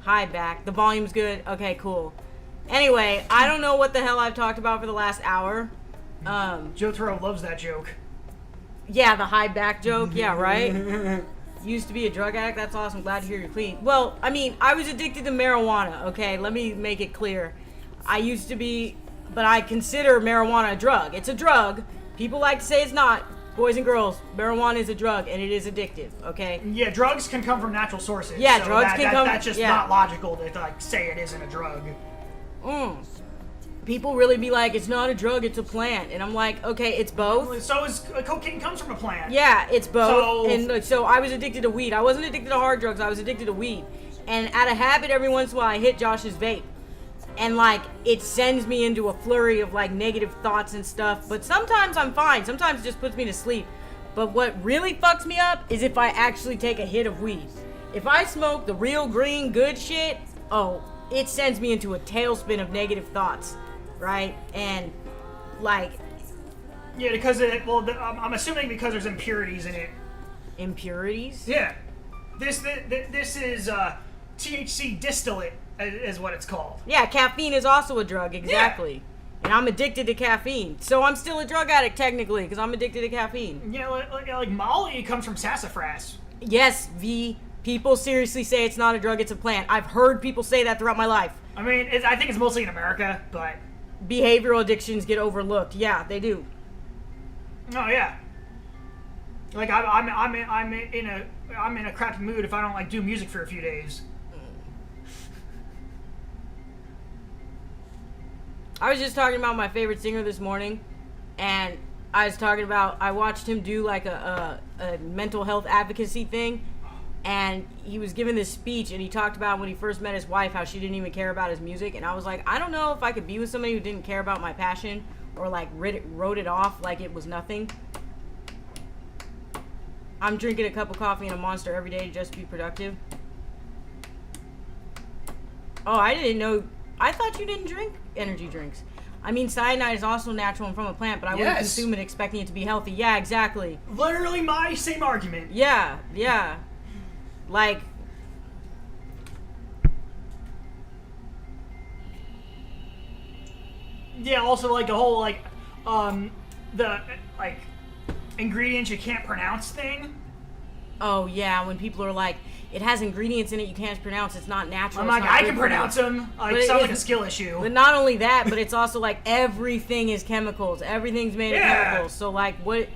Hi, back. The volume's good. Okay, cool. Anyway, I don't know what the hell I've talked about for the last hour. Joe Toro loves that joke. Yeah, the high back joke. Yeah, right? Used to be a drug addict. That's awesome. Glad to hear you're clean. Well, I mean, I was addicted to marijuana, okay? Let me make it clear. I used to be, but I consider marijuana a drug. It's a drug. People like to say it's not. Boys and girls, marijuana is a drug, and it is addictive, okay? Yeah, drugs can come from natural sources. Yeah, so drugs can come- That's just yeah. not logical to like say it isn't a drug. People really be like, it's not a drug, it's a plant. And I'm like, okay, it's both. So is cocaine comes from a plant. Yeah, it's both. So- And like, so I was addicted to weed. I wasn't addicted to hard drugs. I was addicted to weed. And out of habit, every once in a while, I hit Josh's vape. And like, it sends me into a flurry of like negative thoughts and stuff. But sometimes I'm fine. Sometimes it just puts me to sleep. But what really fucks me up is if I actually take a hit of weed. If I smoke the real green good shit, oh, it sends me into a tailspin of negative thoughts. Right? And like, Yeah, because I'm assuming because there's impurities in it. impurities? Yeah. This is THC distillate is what it's called. Yeah, caffeine is also a drug, exactly. And I'm addicted to caffeine. So I'm still a drug addict, technically, because I'm addicted to caffeine. Yeah, like Molly comes from sassafras. Yes, V. People seriously say it's not a drug, it's a plant. I've heard people say that throughout my life. I mean, I think it's mostly in America, but Behavioral addictions get overlooked. Yeah, they do. oh yeah. Like I'm in a crappy mood if I don't like do music for a few days. I was just talking about my favorite singer this morning, and I was talking about, I watched him do like a mental health advocacy thing, and he was giving this speech, and he talked about when he first met his wife, how she didn't even care about his music, and I was like, I don't know if I could be with somebody who didn't care about my passion, or like wrote it off like it was nothing. I'm drinking a cup of coffee and a Monster every day just to be productive. Oh, I didn't know. I thought you didn't drink energy drinks. I mean, cyanide is also natural and from a plant, but I wouldn't Yes. consume it expecting it to be healthy. Yeah, exactly. Literally my same argument. Yeah, yeah. Like, Yeah, also like the whole the like ingredients you can't pronounce thing. oh yeah, when people are like, it has ingredients in it you can't pronounce, it's not natural. I'm it's like, not I good can for you." pronounce them. But Like, it sounds like a isn't- skill issue. But not only that, but it's also like everything is chemicals. Everything's made of Yeah. chemicals. So like, what?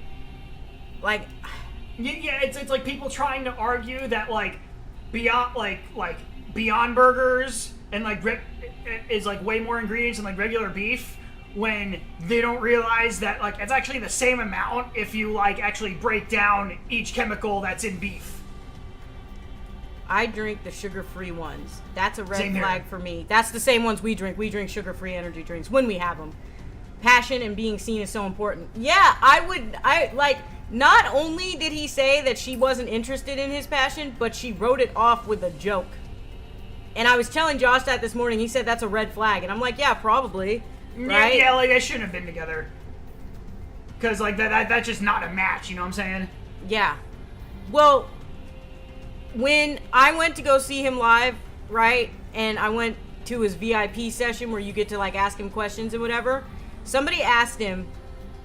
Like, Yeah, it's like people trying to argue that like Beyond Burgers and like is like way more ingredients than like regular beef, when they don't realize that like it's actually the same amount if you like actually break down each chemical that's in beef. I drink the sugar-free ones. That's a red Same here. flag for me. That's the same ones we drink. We drink sugar-free energy drinks when we have them. Passion and being seen is so important. Yeah, I like, not only did he say that she wasn't interested in his passion, but she wrote it off with a joke. And I was telling Josh that this morning. He said that's a red flag. And I'm like, yeah, probably. Right? Yeah, like they shouldn't have been together. Cause like that's just not a match, you know what I'm saying? Yeah. Well, when I went to go see him live, right, and I went to his VIP session where you get to like ask him questions and whatever, somebody asked him,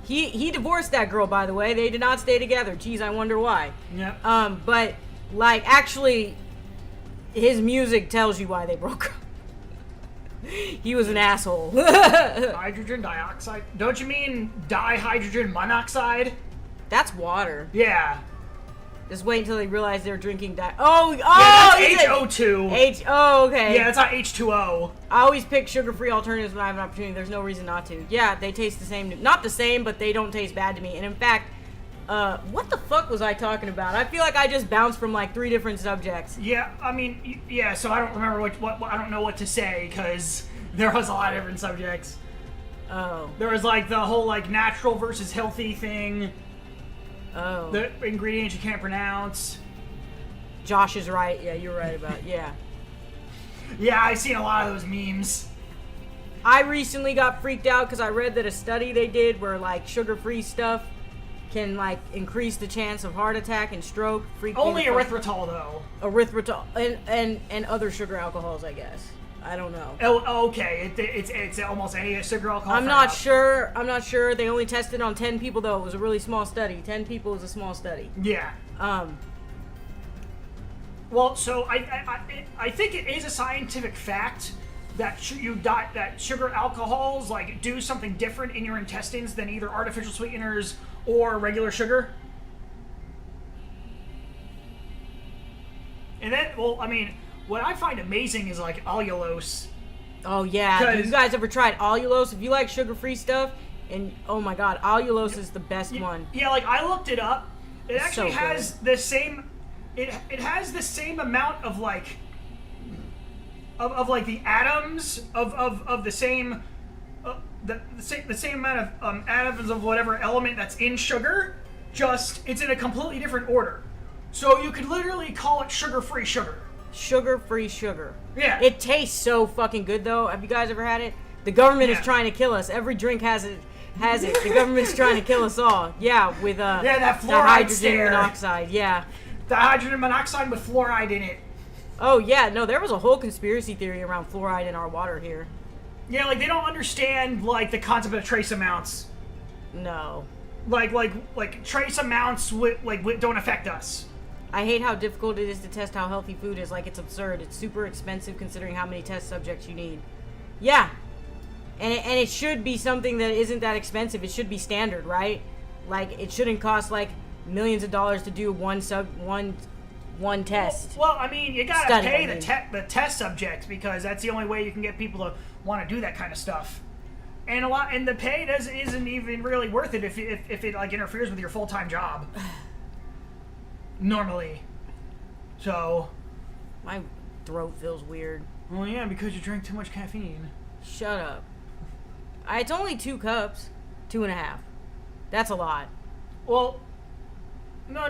he divorced that girl, by the way. They did not stay together. Geez, I wonder why. Yeah. But like, actually, his music tells you why they broke up. He was an asshole. Hydrogen dioxide? Don't you mean dihydrogen monoxide? That's water. Yeah. Just wait until they realize they're drinking Yeah, that's he said- HO2. Okay. Yeah, it's not H2O. I always pick sugar-free alternatives when I have an opportunity. There's no reason not to. Yeah, they taste the same. Not the same, but they don't taste bad to me. And in fact, what the fuck was I talking about? I feel like I just bounced from like 3 different subjects. Yeah, I mean, yeah, so I don't remember what I don't know what to say, because there was a lot of different subjects. Oh. There was like the whole like natural versus healthy thing, Oh. the ingredients you can't pronounce. Josh is right. Yeah, you're right about yeah. Yeah, I've seen a lot of those memes. I recently got freaked out because I read that a study they did where like sugar-free stuff can like increase the chance of heart attack and stroke. Only erythritol though. Erythritol and other sugar alcohols, I guess. I don't know. Oh, okay. It's almost any sugar alcohol. I'm not sure. I'm not sure. They only tested on 10 people though. It was a really small study. 10 people is a small study. Yeah. Well, so I think it is a scientific fact that that sugar alcohols like do something different in your intestines than either artificial sweeteners or regular sugar. And then, well, I mean, what I find amazing is like allulose. Oh yeah. Have you guys ever tried allulose? If you like sugar-free stuff, and oh my god, allulose is the best one. Yeah, like I looked it up. It It's actually so has the same. It has the same amount of like. Of like the atoms of the same. The same amount of atoms of whatever element that's in sugar, just it's in a completely different order. So you could literally call it sugar-free sugar. Sugar-free sugar. Yeah. It tastes so fucking good though. Have you guys ever had it? The government is Yeah. trying to kill us. Every drink has it. The government's trying to kill us all. Yeah, with that the fluoride hydrogen stare. monoxide. Yeah. The hydrogen monoxide with fluoride in it. Oh yeah, no, there was a whole conspiracy theory around fluoride in our water here. Yeah, like they don't understand like the concept of trace amounts. No. Like trace amounts don't affect us. I hate how difficult it is to test how healthy food is. Like, it's absurd. It's super expensive considering how many test subjects you need. Yeah. And it should be something that isn't that expensive. It should be standard, right? Like, it shouldn't cost, like, millions of dollars to do one test. Well, I mean, you gotta Study, pay I mean. the test subjects because that's the only way you can get people to want to do that kind of stuff. And the pay isn't even really worth it if it like interferes with your full-time job. Normally. So. My throat feels weird. Well, yeah, because you drank too much caffeine. Shut up. It's only 2 cups. 2.5. That's a lot. Well, no.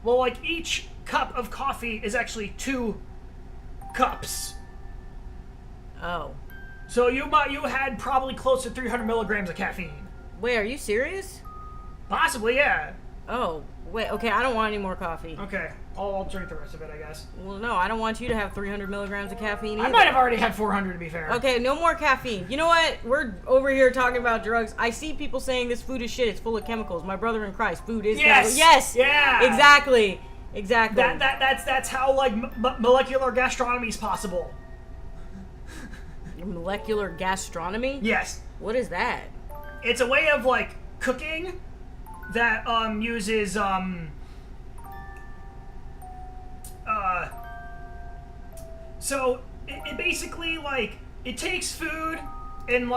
Well, like each cup of coffee is actually 2 cups. Oh. So you had probably close to 300 milligrams of caffeine. Wait, are you serious? Possibly, yeah. Oh, wait, okay, I don't want any more coffee. Okay, I'll drink the rest of it, I guess. Well, no, I don't want you to have 300 milligrams of caffeine either. I might have already had 400 to be fair. Okay, no more caffeine. You know what? We're over here talking about drugs. I see people saying this food is shit. It's full of chemicals. My brother in Christ, food is chemicals. Yes. Yeah. Exactly. That's how like molecular gastronomy is possible. Molecular gastronomy? Yes. What is that? It's a way of like cooking that uses so it basically like it takes food and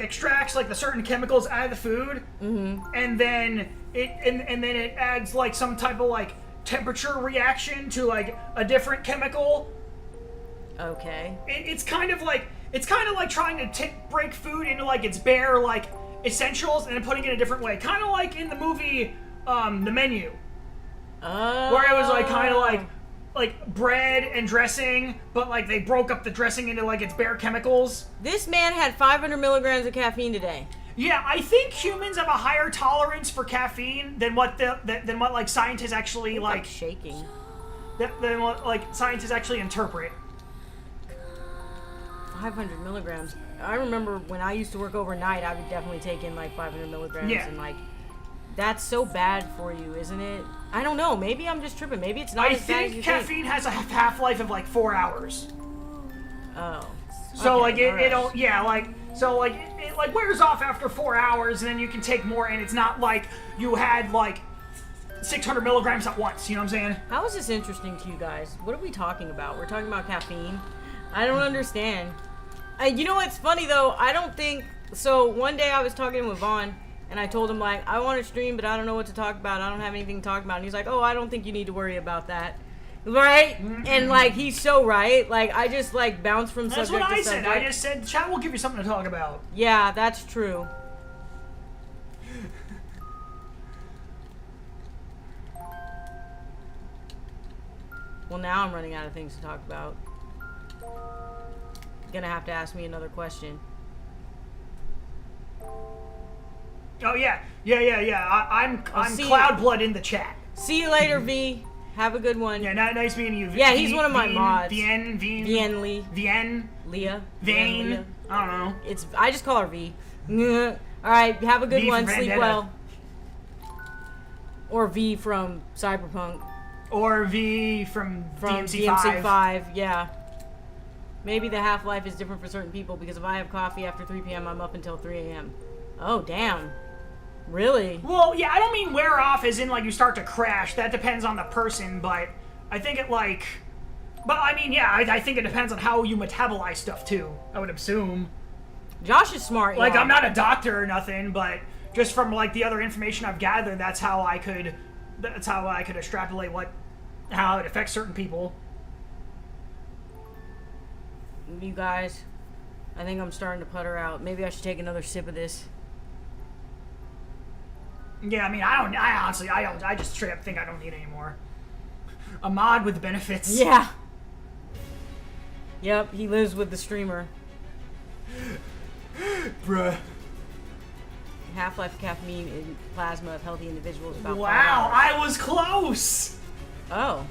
extracts like the certain chemicals out of the food, and then it adds like some type of like temperature reaction to like a different chemical. Okay. It's kind of like trying to break food into like its bare like essentials and then putting it a different way, kind of like in the movie The Menu, where it was like kind of like bread and dressing, but like they broke up the dressing into like its bare chemicals. This man had 500 milligrams of caffeine today. Yeah, I think humans have a higher tolerance for caffeine than what like scientists actually Like like shaking. than what like scientists actually interpret. 500 milligrams. I remember when I used to work overnight, I would definitely take in like 500 milligrams. Yeah. And like, that's so bad for you, isn't it? I don't know. Maybe I'm just tripping. Maybe it's not I as bad as think you caffeine has a half-life of like 4 hours. think. Oh. So Okay, like alright. it like wears off after 4 hours, and then you can take more, and it's not like you had like 600 milligrams at once. You know what I'm saying? How is this interesting to you guys? What are we talking about? We're talking about caffeine. I don't understand. You know what's funny though? I don't think so. One day I was talking with Vaughn, and I told him like I want to stream, but I don't know what to talk about. I don't have anything to talk about. And he's like, "Oh, I don't think you need to worry about that." Right? And like he's so right. Like I just like bounce from That's subject what I to said. subject. I just said chat will give you something to talk about. Yeah, that's true. Well, now I'm running out of things to talk about. Gonna have to ask me another question. Oh yeah. I'm see you. Cloudblood in the chat. See you later, V. Have a good one. Yeah, nice meeting you. Yeah, he's one of my mods. Vien, Vien Lee. Vien, Leah. Vane. Leah. I don't know. I just call her V. All right, have a good V one. from Sleep Vendetta. well. Or V from Cyberpunk. Or V from DMC5. DMC5, yeah. Maybe the half-life is different for certain people because if I have coffee after 3 p.m., I'm up until 3 a.m. Oh, damn. Really? Well, yeah, I don't mean wear off as in, like, you start to crash. That depends on the person, but I think it, like... But, I mean, yeah, I think it depends on how you metabolize stuff, too, I would assume. Josh is smart, Like, y'all. I'm not a doctor or nothing, but just from, like, the other information I've gathered, that's how I could extrapolate how it affects certain people. You guys, I think I'm starting to putter out. Maybe I should take another sip of this. Yeah, I mean, I just straight up think I don't need any more. A mod with benefits. Yeah. Yep, he lives with the streamer. Bruh. Half-life caffeine in plasma of healthy individuals about 5 Wow, hours. I was close! Oh.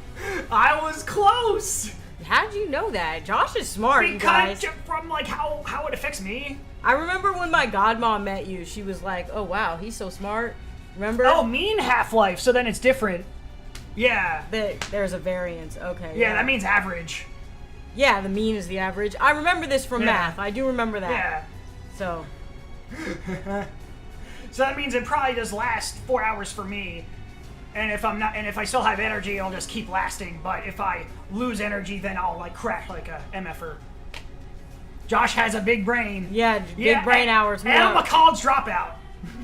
I was close! How did you know that? Josh is smart, you Because guys. from, like, how it affects me. I remember when my godmom met you, she was like, oh wow, he's so smart. Remember? Oh, mean Half-Life, so then it's different. Yeah. There's a variance. Okay. Yeah, that means average. Yeah, the mean is the average. I remember this from Yeah. math. I do remember that. Yeah. So, So that means it probably just lasts 4 hours for me. And if I still have energy, it'll just keep lasting. But if I lose energy, then I'll, like, crack like a MFer. Josh has a big brain. yeah, big brain hours. And I'm a What? college dropout.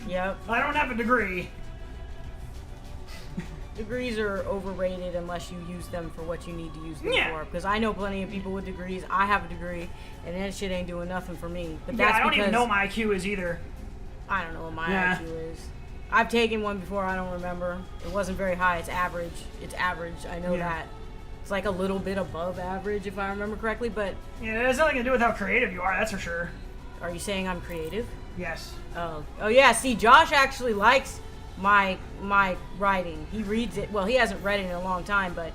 Yep. I don't have a degree. Degrees are overrated unless you use them for what you need to use them Yeah. for. Because I know plenty of people with degrees. I have a degree, and that shit ain't doing nothing for me. But Yeah, that's I don't because even know my IQ is either. I don't know what my Yeah. IQ is. I've taken one before. I don't remember. It wasn't very high. It's average. It's average. I know Yeah. that. It's like a little bit above average, if I remember correctly. But Yeah, it has nothing to do with how creative you are, that's for sure. are you saying I'm creative? Yes. Oh yeah. See, Josh actually likes my writing. He reads it. Well, he hasn't read it in a long time, but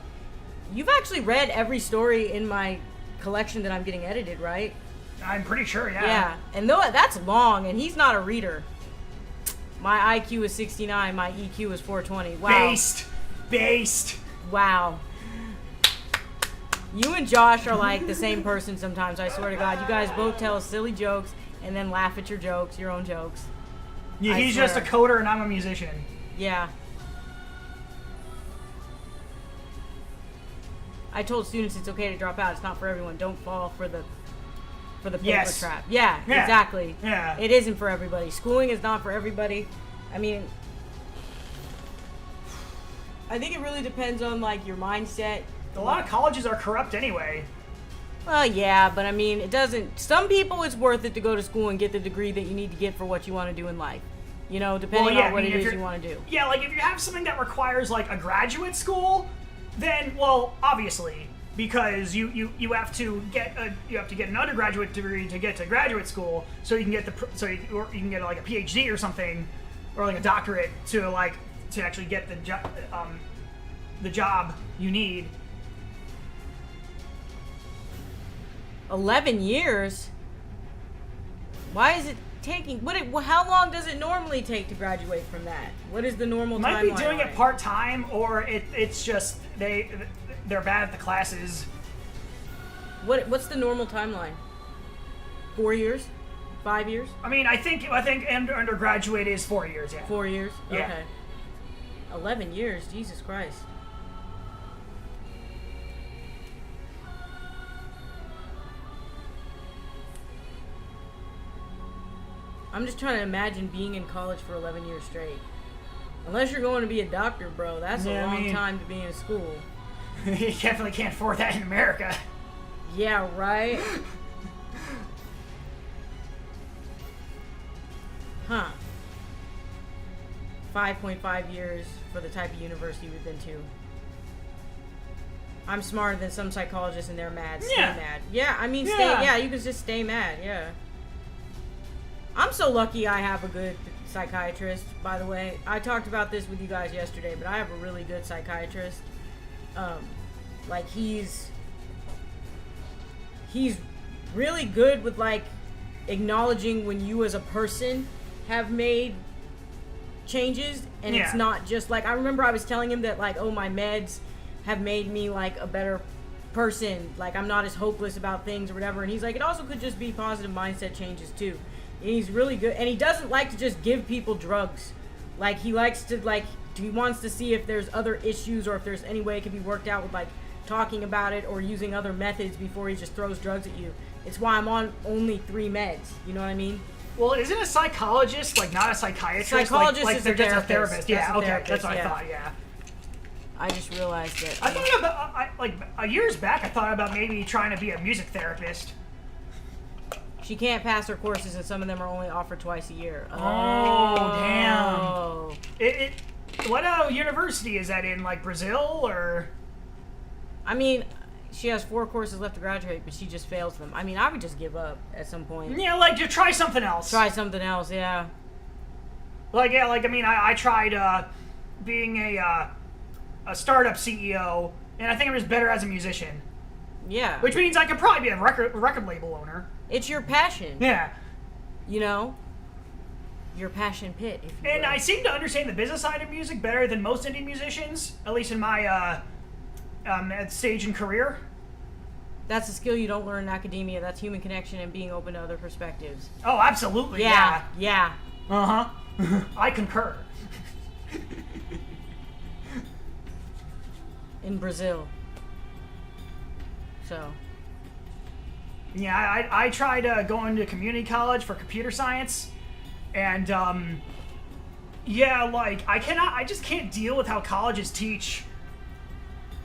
you've actually read every story in my collection that I'm getting edited, right? I'm pretty sure, yeah. Yeah. And though that's long, and he's not a reader. My IQ is 69. My EQ is 420. Wow. Based. Wow. You and Josh are like the same person sometimes, I swear to God. You guys both tell silly jokes and then laugh at your jokes, your own jokes. Yeah, I he's just a swear. coder and I'm a musician. Yeah. I told students it's okay to drop out. It's not for everyone. Don't fall for the paper Yes. trap. Yeah, Yeah. exactly. Yeah. It isn't for everybody. Schooling is not for everybody. I mean, I think it really depends on like your mindset. A lot of colleges are corrupt anyway. Well, yeah, but I mean, it doesn't. Some people, it's worth it to go to school and get the degree that you need to get for what you want to do in life. You know, depending on what it is you want to do. Yeah, like if you have something that requires like a graduate school, then well, obviously, because you have to get an undergraduate degree to get to graduate school, so you can get or you can get like a PhD or something, or like a doctorate to actually get the job you need. 11 years? Why is it taking? How long does it normally take to graduate from that? What is the normal Might be timeline doing on it part time, or it's just they're bad at the classes. What's the normal timeline? 4 years? 5 years? I mean, I think undergraduate is 4 years. Yeah. 4 years? Yeah. Okay. 11 years? Jesus Christ. I'm just trying to imagine being in college for 11 years straight. Unless you're going to be a doctor, bro. That's Yeah, a I long mean- time to be in school. You definitely can't afford that in America. Yeah, right? Huh. 5.5 years for the type of university we've been to. I'm smarter than some psychologists and they're mad. Stay Yeah. mad. Yeah, I mean, Yeah. you can just stay mad, yeah. I'm so lucky I have a good psychiatrist, by the way. I talked about this with you guys yesterday, but I have a really good psychiatrist. Like, he's really good with, like, acknowledging when you as a person have made changes, and it's not just, like, I remember I was telling him that, like, oh, my meds have made me, like, a better person, like, I'm not as hopeless about things or whatever, and he's like, it also could just be positive mindset changes, too. And he's really good, and he doesn't like to just give people drugs. Like, he likes to, like, he wants to see if there's other issues or if there's any way it can be worked out with, like, talking about it or using other methods before he just throws drugs at you. It's why I'm on only 3 meds, you know what I mean? Well, isn't a psychologist, like, not a psychiatrist? Psychologist like is they're a just a therapist. therapist. Yeah, That's a okay, therapist, that's what I yeah. thought, yeah. I just realized that. I thought about, like, years back, I thought about maybe trying to be a music therapist. She can't pass her courses, and some of them are only offered twice a year. Oh, damn. What university is that in, like, Brazil, or? I mean, she has 4 courses left to graduate, but she just fails them. I mean, I would just give up at some point. Yeah, like, to try something else. Try something else, yeah. Like, yeah, like, I mean, I tried being a startup CEO, and I think I'm just better as a musician. Yeah. Which means I could probably be a record label owner. It's your passion. Yeah. You know? Your passion pit, if you And will. I seem to understand the business side of music better than most indie musicians, at least in my stage in career. That's a skill you don't learn in academia. That's human connection and being open to other perspectives. Oh, absolutely. Yeah. Uh-huh. I concur. In Brazil. So. Yeah, I tried going to community college for computer science, and yeah, like I just can't deal with how colleges teach.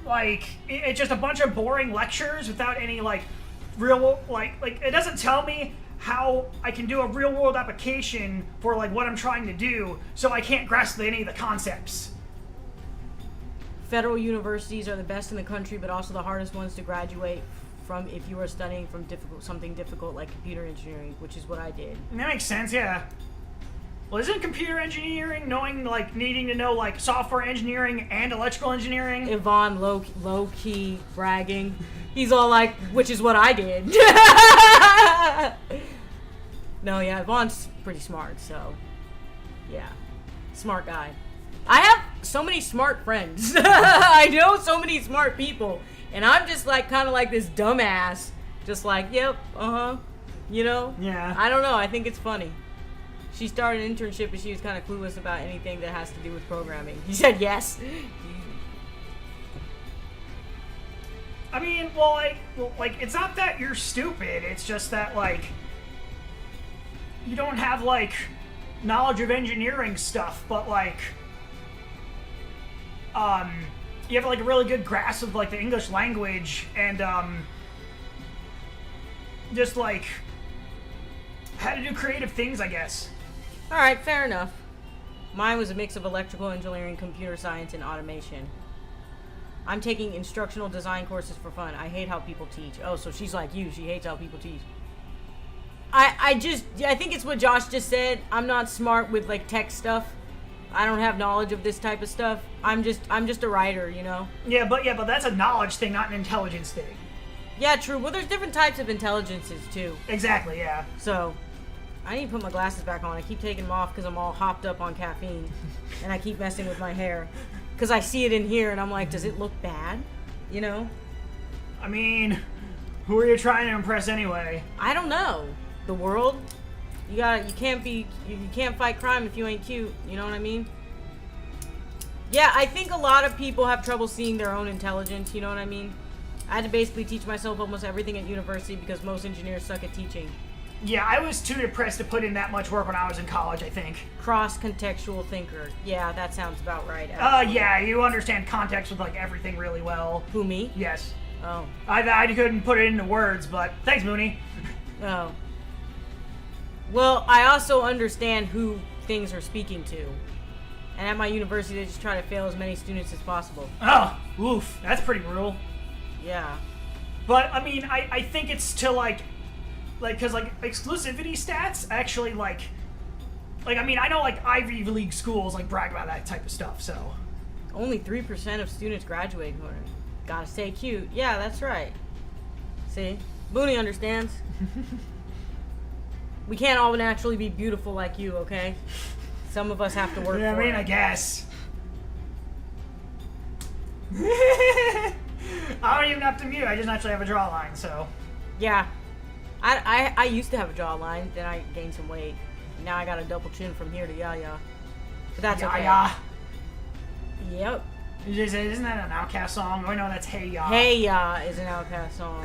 Like it's just a bunch of boring lectures without any like real like it doesn't tell me how I can do a real world application for like what I'm trying to do, so I can't grasp any of the concepts. Federal universities are the best in the country, but also the hardest ones to graduate from if you are studying from something difficult like computer engineering, which is what I did. That makes sense, yeah. Well, isn't computer engineering needing to know like software engineering and electrical engineering? Yvonne low key bragging. He's all like, which is what I did. No, yeah, Yvonne's pretty smart, so yeah, smart guy. I have so many smart friends. I know so many smart people. And I'm just like kind of like this dumbass. Just like, yep, you know? Yeah. I don't know. I think it's funny. She started an internship and she was kind of clueless about anything that has to do with programming. He said yes. I mean, well, like it's not that you're stupid. It's just that like you don't have like knowledge of engineering stuff, but like you have like a really good grasp of like the English language and just like how to do creative things, I guess. All right, fair enough. Mine was a mix of electrical engineering, computer science, and automation. I'm taking instructional design courses for fun. I hate how people teach. Oh, so she's like you. She hates how people teach. I think it's what Josh just said. I'm not smart with like tech stuff. I don't have knowledge of this type of stuff. I'm just a writer, you know? Yeah, but that's a knowledge thing, not an intelligence thing. Yeah, true. Well, there's different types of intelligences, too. Exactly, yeah. So, I need to put my glasses back on. I keep taking them off because I'm all hopped up on caffeine. And I keep messing with my hair. Because I see it in here and I'm like, does it look bad? You know? I mean, who are you trying to impress anyway? I don't know. The world? You can't fight crime if you ain't cute. You know what I mean? Yeah, I think a lot of people have trouble seeing their own intelligence. You know what I mean? I had to basically teach myself almost everything at university because most engineers suck at teaching. Yeah, I was too depressed to put in that much work when I was in college, I think. Cross-contextual thinker. Yeah, that sounds about right. Yeah, you understand context with like everything really well. Who, me? Yes. Oh. I couldn't put it into words, but thanks, Mooney. Oh. Well, I also understand who things are speaking to. And at my university, they just try to fail as many students as possible. Oh, oof, that's pretty brutal. Yeah. But, I mean, I think it's to, like, because, like, exclusivity stats actually, like, Like, I mean, I know, like, Ivy League schools, like, brag about that type of stuff, so. Only 3% of students graduate. Gotta stay cute. Yeah, that's right. See? Booney understands. We can't all naturally be beautiful like you, okay? Some of us have to work Yeah, I for mean, it. I guess. I don't even have to mute. I just naturally have a jawline, so. Yeah. I used to have a jawline, then I gained some weight. Now I got a double chin from here to ya. But that's okay. Ya. Yep. Isn't that an Outkast song? Oh, no, that's Hey Ya. Hey Ya is an Outkast song.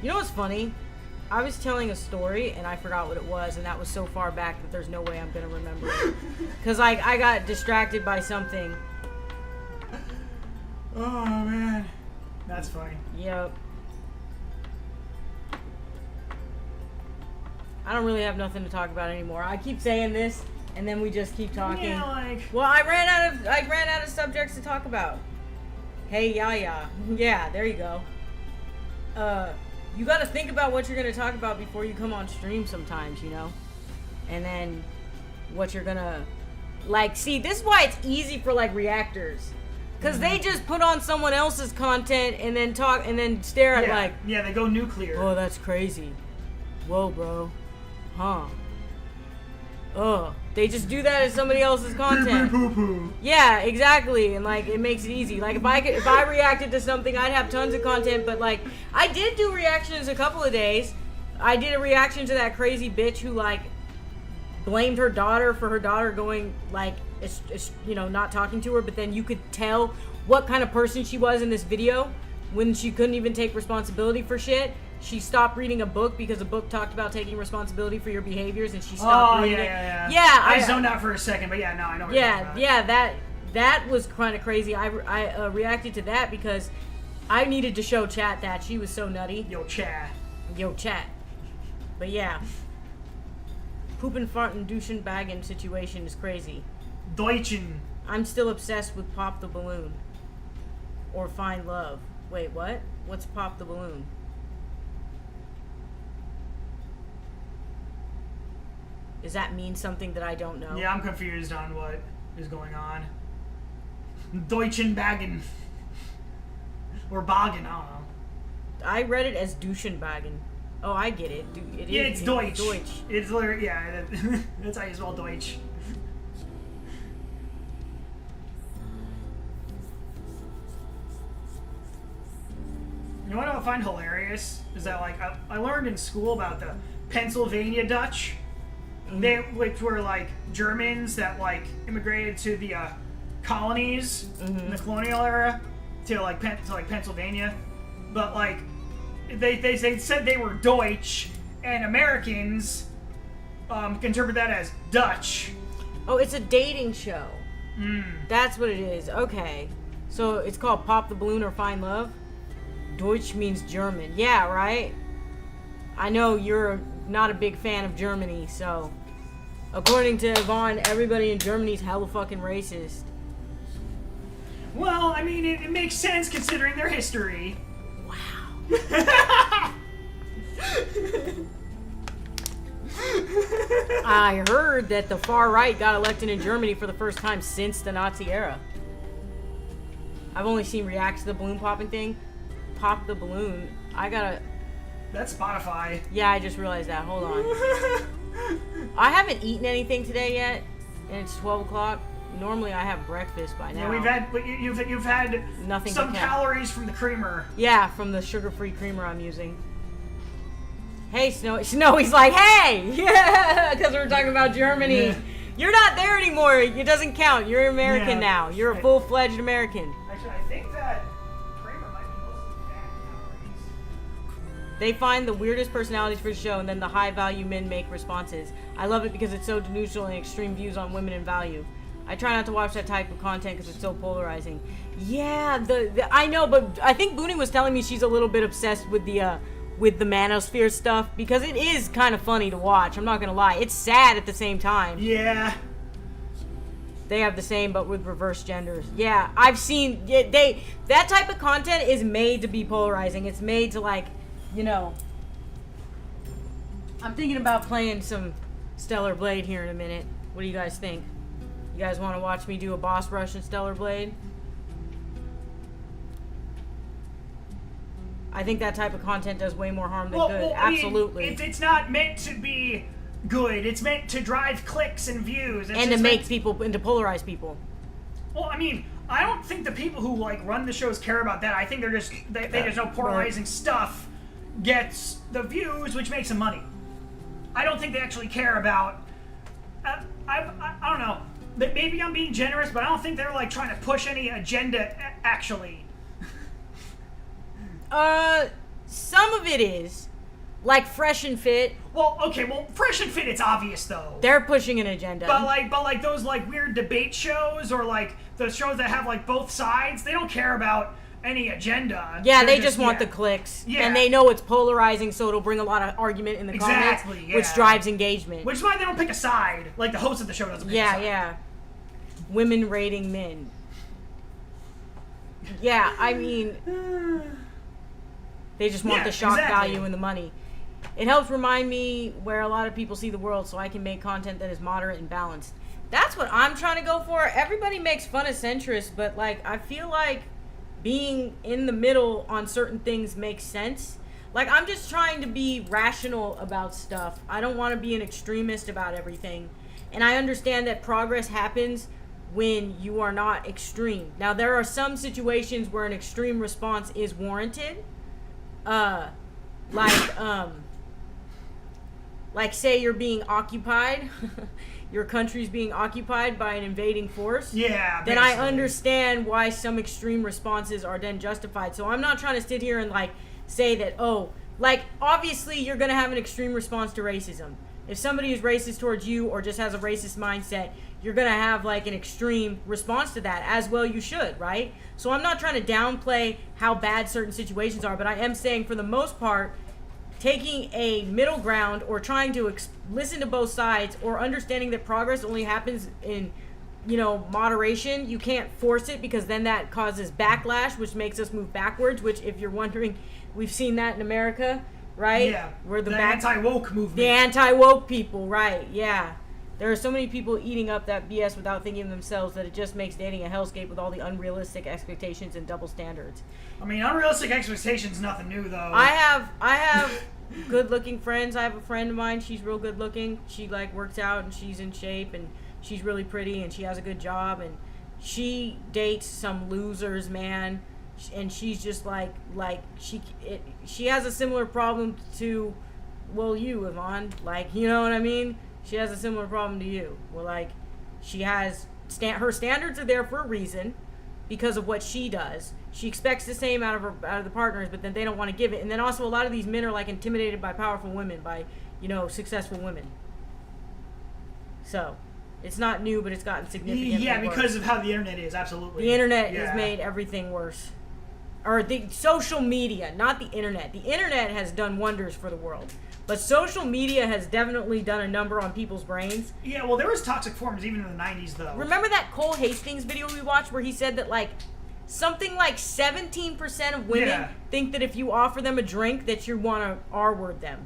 You know what's funny? I was telling a story and I forgot what it was, and that was so far back that there's no way I'm gonna remember it. Cause like I got distracted by something. Oh, man. That's funny. Yep. I don't really have nothing to talk about anymore. I keep saying this, and then we just keep talking. Yeah, like. Well, I ran out of subjects to talk about. Hey, ya. Yeah, there you go. You got to think about what you're going to talk about before you come on stream sometimes, you know? And then what you're going to... Like, see, this is why it's easy for, like, reactors. Because they just put on someone else's content and then talk and then stare at, like... Yeah, they go nuclear. Oh, that's crazy. Whoa, bro. Huh. Ugh. They just do that as somebody else's content. Yeah, exactly. And like it makes it easy. Like if I reacted to something, I'd have tons of content, but like I did do reactions a couple of days. I did a reaction to that crazy bitch who like blamed her daughter for her daughter going like you know, not talking to her, but then you could tell what kind of person she was in this video when she couldn't even take responsibility for shit. She stopped reading a book because a book talked about taking responsibility for your behaviors, and she stopped reading it. Yeah, I zoned out for a second, but yeah, no, I know what you're talking about. Yeah, that was kind of crazy. I reacted to that because I needed to show chat that she was so nutty. Yo, chat. But yeah, pooping, farting, douching, bagging situation is crazy. Deutschen. I'm still obsessed with Pop the Balloon or Find Love. Wait, what? What's Pop the Balloon? Does that mean something that I don't know? Yeah, I'm confused on what is going on. Deutschen Bagen. Or Bagen, I don't know. I read it as Duschenbagen. Oh, I get it. Yeah, it's Deutsch. Deutsch. It's literally, yeah, that's how you spell Deutsch. You know what I find hilarious? Is that, like, I learned in school about the Pennsylvania Dutch. They, which were like Germans that like immigrated to the colonies in the colonial era to like Pennsylvania, but like they said they were Deutsch, and Americans interpret that as Dutch. Oh, it's a dating show. That's what it is. Okay, so it's called Pop the Balloon or Find Love. Deutsch means German. Yeah, right. I know you're not a big fan of Germany, so according to Yvonne, everybody in Germany's hella fucking racist. Well, I mean, it makes sense considering their history. Wow. I heard that the far right got elected in Germany for the first time since the Nazi era. I've only seen reacts to the balloon popping thing. Pop the balloon. I gotta... That's Spotify. Yeah, I just realized that. Hold on. I haven't eaten anything today yet, and it's 12 o'clock. Normally I have breakfast by now. Yeah, you've had Nothing some but calories from the creamer. Yeah, from the sugar-free creamer I'm using. Hey, Snowy's like, hey! Yeah, because we're talking about Germany. Yeah. You're not there anymore. It doesn't count. You're American now. You're a full-fledged American. Actually, I think that creamer might be mostly fat calories. They find the weirdest personalities for the show, and then the high-value men make responses. I love it because it's so neutral and extreme views on women and value. I try not to watch that type of content because it's so polarizing. Yeah, I know, but I think Booney was telling me she's a little bit obsessed with the manosphere stuff because it is kind of funny to watch. I'm not gonna lie, it's sad at the same time. Yeah. They have the same, but with reverse genders. Yeah, I've seen that type of content is made to be polarizing. It's made to, like, you know, I'm thinking about playing some Stellar Blade here in a minute. What do you guys think? You guys want to watch me do a boss rush in Stellar Blade? I think that type of content does way more harm than good. I mean, Absolutely. it's not meant to be good. It's meant to drive clicks and views. And to make people, and to polarize people. Well, I mean, I don't think the people who like run the shows care about that. I think they're just they just know polarizing stuff gets the views, which makes them money. I don't think they actually care about. I don't know. Maybe I'm being generous, but I don't think they're like trying to push any agenda. Actually, Some of it is, like Fresh and Fit. well, okay, well, Fresh and Fit, it's obvious though. They're pushing an agenda. But like those like weird debate shows or like those shows that have like both sides, they don't care about any agenda. Yeah, They're they just want the clicks. Yeah. And they know it's polarizing, so it'll bring a lot of argument in the Exactly, comments, yeah. which drives engagement. Which is why they don't pick a side. Like the host of the show doesn't pick a side. Yeah. Women rating men. Yeah, I mean, they just want Yeah, the shock exactly. value and the money. It helps remind me where a lot of people see the world, so I can make content that is moderate and balanced. That's what I'm trying to go for. Everybody makes fun of centrists, but like I feel like being in the middle on certain things makes sense. Like I'm just trying to be rational about stuff. I don't want to be an extremist about everything. And I understand that progress happens when you are not extreme. Now there are some situations where an extreme response is warranted. Like say you're being occupied, your country's being occupied by an invading force. Yeah, Then I basically. understand why some extreme responses are then justified. So I'm not trying to sit here and like say that, oh, like obviously you're gonna have an extreme response to racism. If somebody is racist towards you or just has a racist mindset, you're gonna have like an extreme response to that, as well you should, right? So I'm not trying to downplay how bad certain situations are, but I am saying for the most part, taking a middle ground or trying to listen to both sides or understanding that progress only happens in, moderation. You can't force it because then that causes backlash, which makes us move backwards, which if you're wondering, we've seen that in America, right? Yeah. Where the anti-woke movement. the anti-woke people, right? Yeah. There are so many people eating up that BS without thinking of themselves that it just makes dating a hellscape with all the unrealistic expectations and double standards. I mean, unrealistic expectations, nothing new though. I have good-looking friends. I have a friend of mine. She's real good-looking. She like works out and she's in shape and she's really pretty and she has a good job and she dates some losers, man. And she's just like she has a similar problem to, well, you, Yvonne. Like, you know what I mean? She has a similar problem to you. Well, like, she has her standards are there for a reason because of what she does. She expects the same out of the partners, but then they don't want to give it. And then also a lot of these men are like intimidated by powerful women, by successful women. So it's not new, but it's gotten significantly Yeah, worse. because of how the internet is, absolutely. The internet Yeah. has made everything worse. Or the social media, not the internet. The internet has done wonders for the world. But social media has definitely done a number on people's brains. Yeah, well, there was toxic forums even in the 90s, though. Remember that Cole Hastings video we watched where he said that, like, something like 17% of women think that if you offer them a drink that you want to R-word them.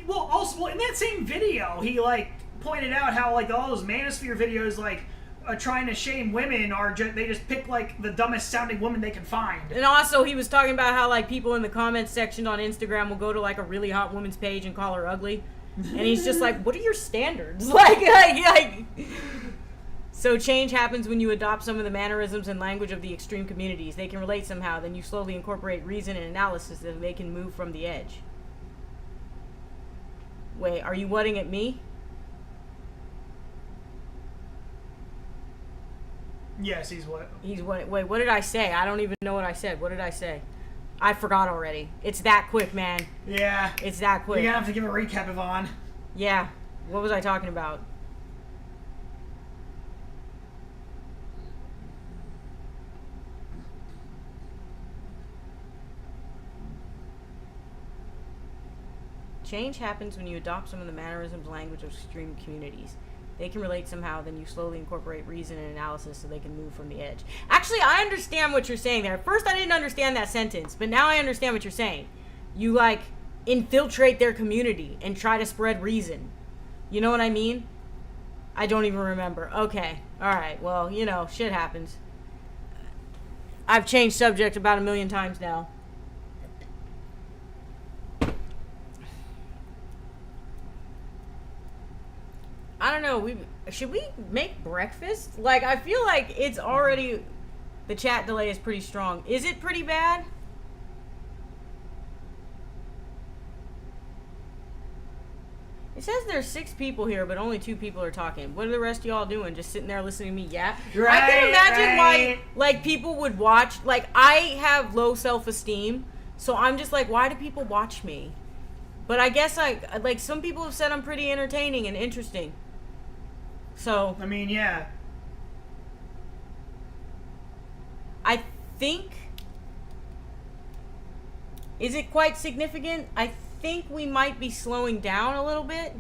Well, also, in that same video, he, like, pointed out how, like, all those Manosphere videos, like, trying to shame women are they just pick, like, the dumbest sounding woman they can find. And also, he was talking about how, like, people in the comments section on Instagram will go to, like, a really hot woman's page and call her ugly. And he's just like, what are your standards? Like... So change happens when you adopt some of the mannerisms and language of the extreme communities. They can relate somehow. Then you slowly incorporate reason and analysis so they can move from the edge. Wait, are you whatting at me? Yes, he's what? Wait, what did I say? I don't even know what I said. What did I say? I forgot already. It's that quick, man. Yeah. It's that quick. You're gonna have to give a recap, Yvonne. Yeah. What was I talking about? Change happens when you adopt some of the mannerisms language of extreme communities. They can relate somehow, then you slowly incorporate reason and analysis so they can move from the edge. Actually, I understand what you're saying there. At first, I didn't understand that sentence, but now I understand what you're saying. You, like, infiltrate their community and try to spread reason. You know what I mean? I don't even remember. Okay. All right. Well, you know, shit happens. I've changed subject about 1,000,000 times now. I don't know. Should we make breakfast? Like, I feel like it's already, the chat delay is pretty strong. Is it pretty bad? It says there's 6 people here, but only 2 people are talking. What are the rest of y'all doing? Just sitting there listening to me yap? I can imagine why, like, people would watch. Like, I have low self-esteem, so I'm just like, why do people watch me? But I guess, like, some people have said I'm pretty entertaining and interesting. So, I mean, yeah. I think, is it quite significant? I think we might be slowing down a little bit.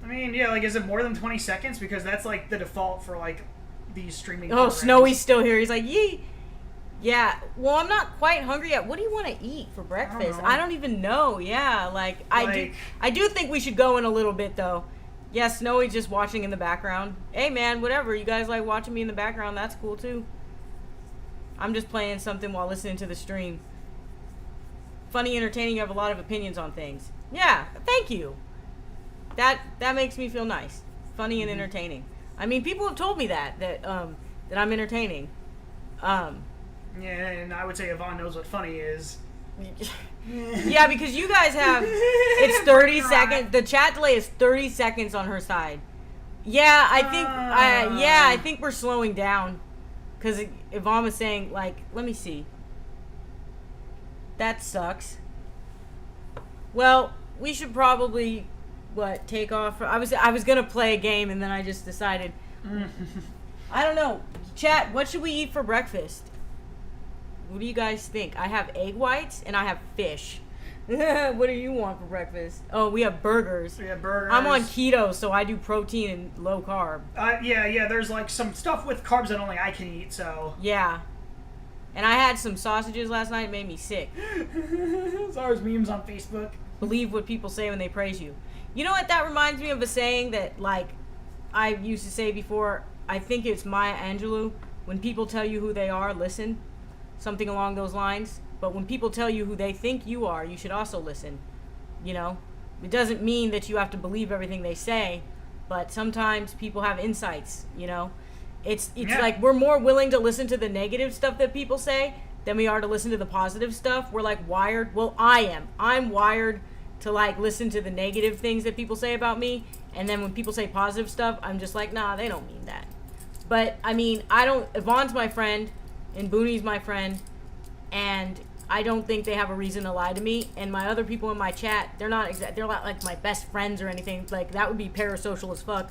I mean, yeah, like, is it more than 20 seconds? Because that's, like, the default for, like, these streaming Oh, programs. Snowy's still here. He's like, yee. Yeah, well, I'm not quite hungry yet. What do you want to eat for breakfast? know. I don't even know. Yeah, like, I do think we should go in a little bit, though. Yeah, Snowy's just watching in the background. Hey, man, whatever. You guys like watching me in the background, that's cool, too. I'm just playing something while listening to the stream. Funny, entertaining, you have a lot of opinions on things. Yeah, thank you. That makes me feel nice. Funny and entertaining. I mean, people have told me that I'm entertaining. Yeah, and I would say Yvonne knows what funny is. Yeah, because you guys have, it's 30 seconds. The chat delay is 30 seconds on her side. Yeah, I think we're slowing down. Because Yvonne was saying, like, let me see. That sucks. Well, we should probably, take off. I was gonna play a game and then I just decided. I don't know. Chat, what should we eat for breakfast? What do you guys think? I have egg whites and I have fish. What do you want for breakfast? Oh, we have burgers. We have burgers. I'm on keto, so I do protein and low carb. Yeah, there's, like, some stuff with carbs that only I can eat, so. Yeah. And I had some sausages last night. It made me sick. There's memes on Facebook. Believe what people say when they praise you. You know what? That reminds me of a saying that, like, I used to say before. I think it's Maya Angelou. When people tell you who they are, listen. Something along those lines. But when people tell you who they think you are, you should also listen. You know? It doesn't mean that you have to believe everything they say. But sometimes people have insights, you know? It's like we're more willing to listen to the negative stuff that people say than we are to listen to the positive stuff. We're like wired. Well, I am. I'm wired to like listen to the negative things that people say about me. And then when people say positive stuff, I'm just like, nah, they don't mean that. But I mean, Yvonne's my friend and Booney's my friend. And I don't think they have a reason to lie to me. And my other people in my chat, they're not like my best friends or anything. Like that would be parasocial as fuck.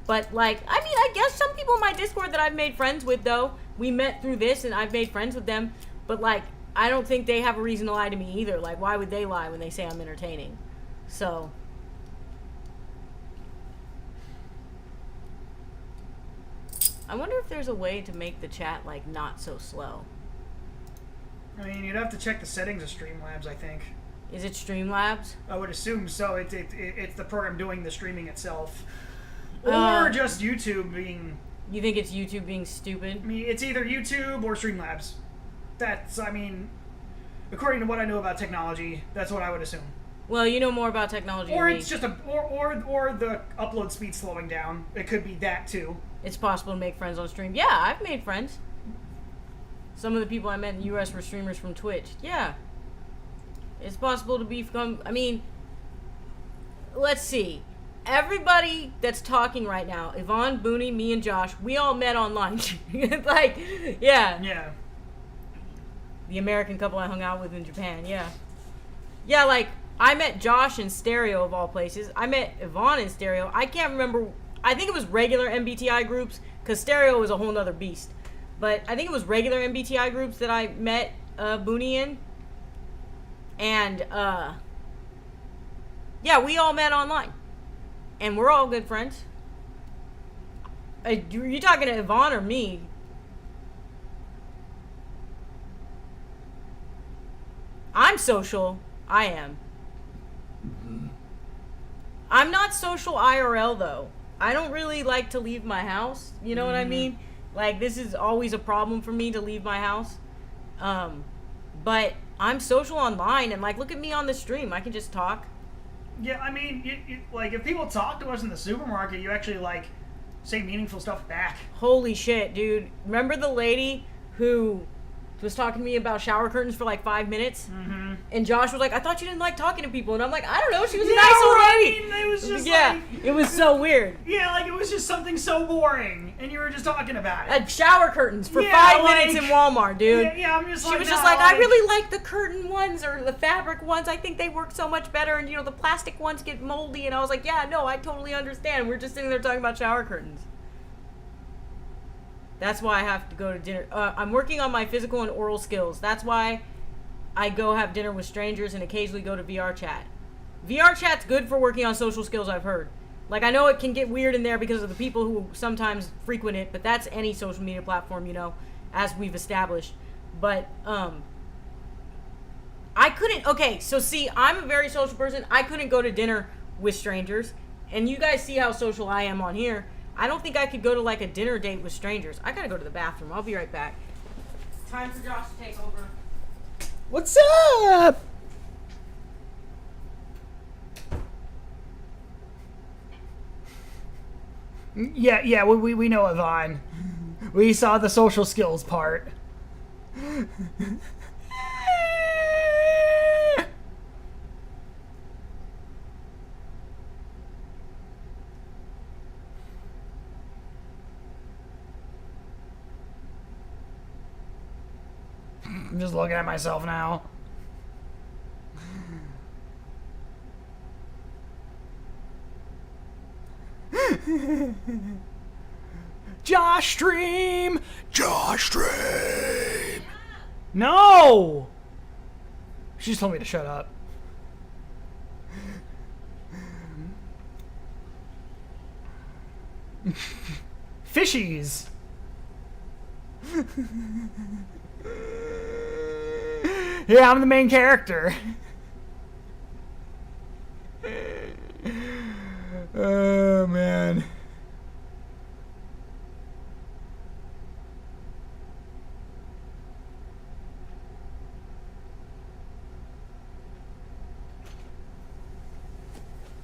But, like, I mean, I guess some people in my Discord that I've made friends with, though, we met through this and I've made friends with them. But, like, I don't think they have a reason to lie to me either. Like, why would they lie when they say I'm entertaining? So. I wonder if there's a way to make the chat, like, not so slow. I mean, you'd have to check the settings of Streamlabs, I think. Is it Streamlabs? I would assume so. It's the program doing the streaming itself. Or just YouTube being... You think it's YouTube being stupid? I mean, it's either YouTube or Streamlabs. That's, I mean, according to what I know about technology, that's what I would assume. Well, you know more about technology than me. Or it's just or the upload speed slowing down. It could be that, too. It's possible to make friends on stream. Yeah, I've made friends. Some of the people I met in the U.S. were streamers from Twitch. Yeah. It's possible to become... I mean, let's see. Everybody that's talking right now, Yvonne, Booney, me, and Josh, we all met online. Like, yeah. Yeah. The American couple I hung out with in Japan, yeah. Yeah, like, I met Josh in Stereo, of all places. I met Yvonne in Stereo. I can't remember. I think it was regular MBTI groups, because Stereo is a whole nother beast. But I think it was regular MBTI groups that I met Booney in. And, yeah, we all met online. And we're all good friends. Are you talking to Yvonne or me? I'm social. I am. I'm not social IRL though. I don't really like to leave my house. You know what I mean? Like, this is always a problem for me to leave my house. But I'm social online, and like, look at me on the stream. I can just talk. Yeah, I mean, you, like, if people talk to us in the supermarket, you actually, like, say meaningful stuff back. Holy shit, dude. Remember the lady who was talking to me about shower curtains for like 5 minutes? Mm-hmm. And Josh was like, I thought you didn't like talking to people. And I'm like, I don't know. She was a Yeah, nice old right. lady. It was just yeah, like... it was so weird. Yeah, like, it was just something so boring, and you were just talking about it. Shower curtains for Yeah, 5 minutes like- in Walmart, dude. Yeah, I'm just She like... was no, just like, I really like the curtain ones or the fabric ones. I think they work so much better. And, you know, the plastic ones get moldy. And I was like, yeah, no, I totally understand. We're just sitting there talking about shower curtains. That's why I have to go to dinner. I'm working on my physical and oral skills. That's why I go have dinner with strangers and occasionally go to VR chat. VR chat's good for working on social skills, I've heard. Like, I know it can get weird in there because of the people who sometimes frequent it, but that's any social media platform, you know, as we've established. But, I couldn't, okay, so see, I'm a very social person. I couldn't go to dinner with strangers. And you guys see how social I am on here. I don't think I could go to, like, a dinner date with strangers. I gotta go to the bathroom. I'll be right back. Time for Josh to take over. What's up? Yeah, we know Yvonne. We saw the social skills part. I'm just looking at myself now. Josh stream! Josh stream. No! She just told me to shut up. Fishies! Yeah, I'm the main character. Oh man.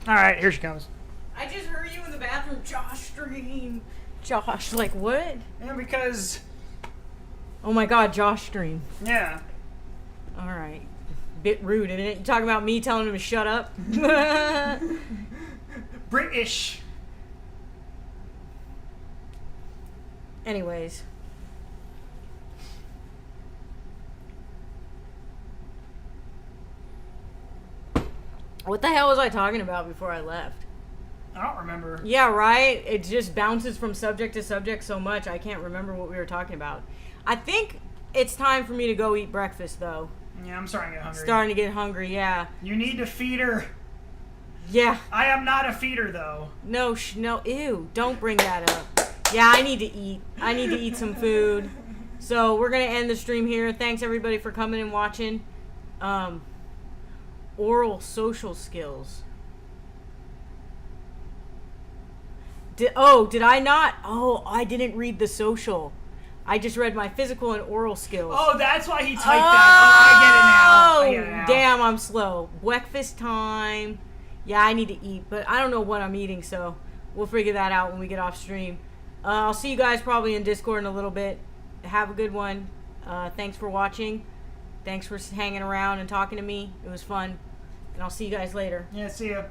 Alright, here she comes. I just heard you in the bathroom. Josh stream. Josh, like, what? Yeah, because... Oh my god, Josh stream. Yeah. Alright. Bit rude, isn't it? You talking about me telling him to shut up? British. Anyways. What the hell was I talking about before I left? I don't remember. Yeah, right? It just bounces from subject to subject so much, I can't remember what we were talking about. I think it's time for me to go eat breakfast, though. Yeah, I'm starting to get hungry. Starting to get hungry, yeah. You need to feed her. Yeah. I am not a feeder, though. No, ew, don't bring that up. Yeah, I need to eat. I need to eat some food. So we're going to end the stream here. Thanks, everybody, for coming and watching. Oral social skills. Did I not? Oh, I didn't read the social. I just read my physical and oral skills. Oh, that's why he typed that. Oh, I get it now. Damn, I'm slow. Breakfast time. Yeah, I need to eat, but I don't know what I'm eating, so we'll figure that out when we get off stream. I'll see you guys probably in Discord in a little bit. Have a good one. Thanks for watching. Thanks for hanging around and talking to me. It was fun. And I'll see you guys later. Yeah, see ya.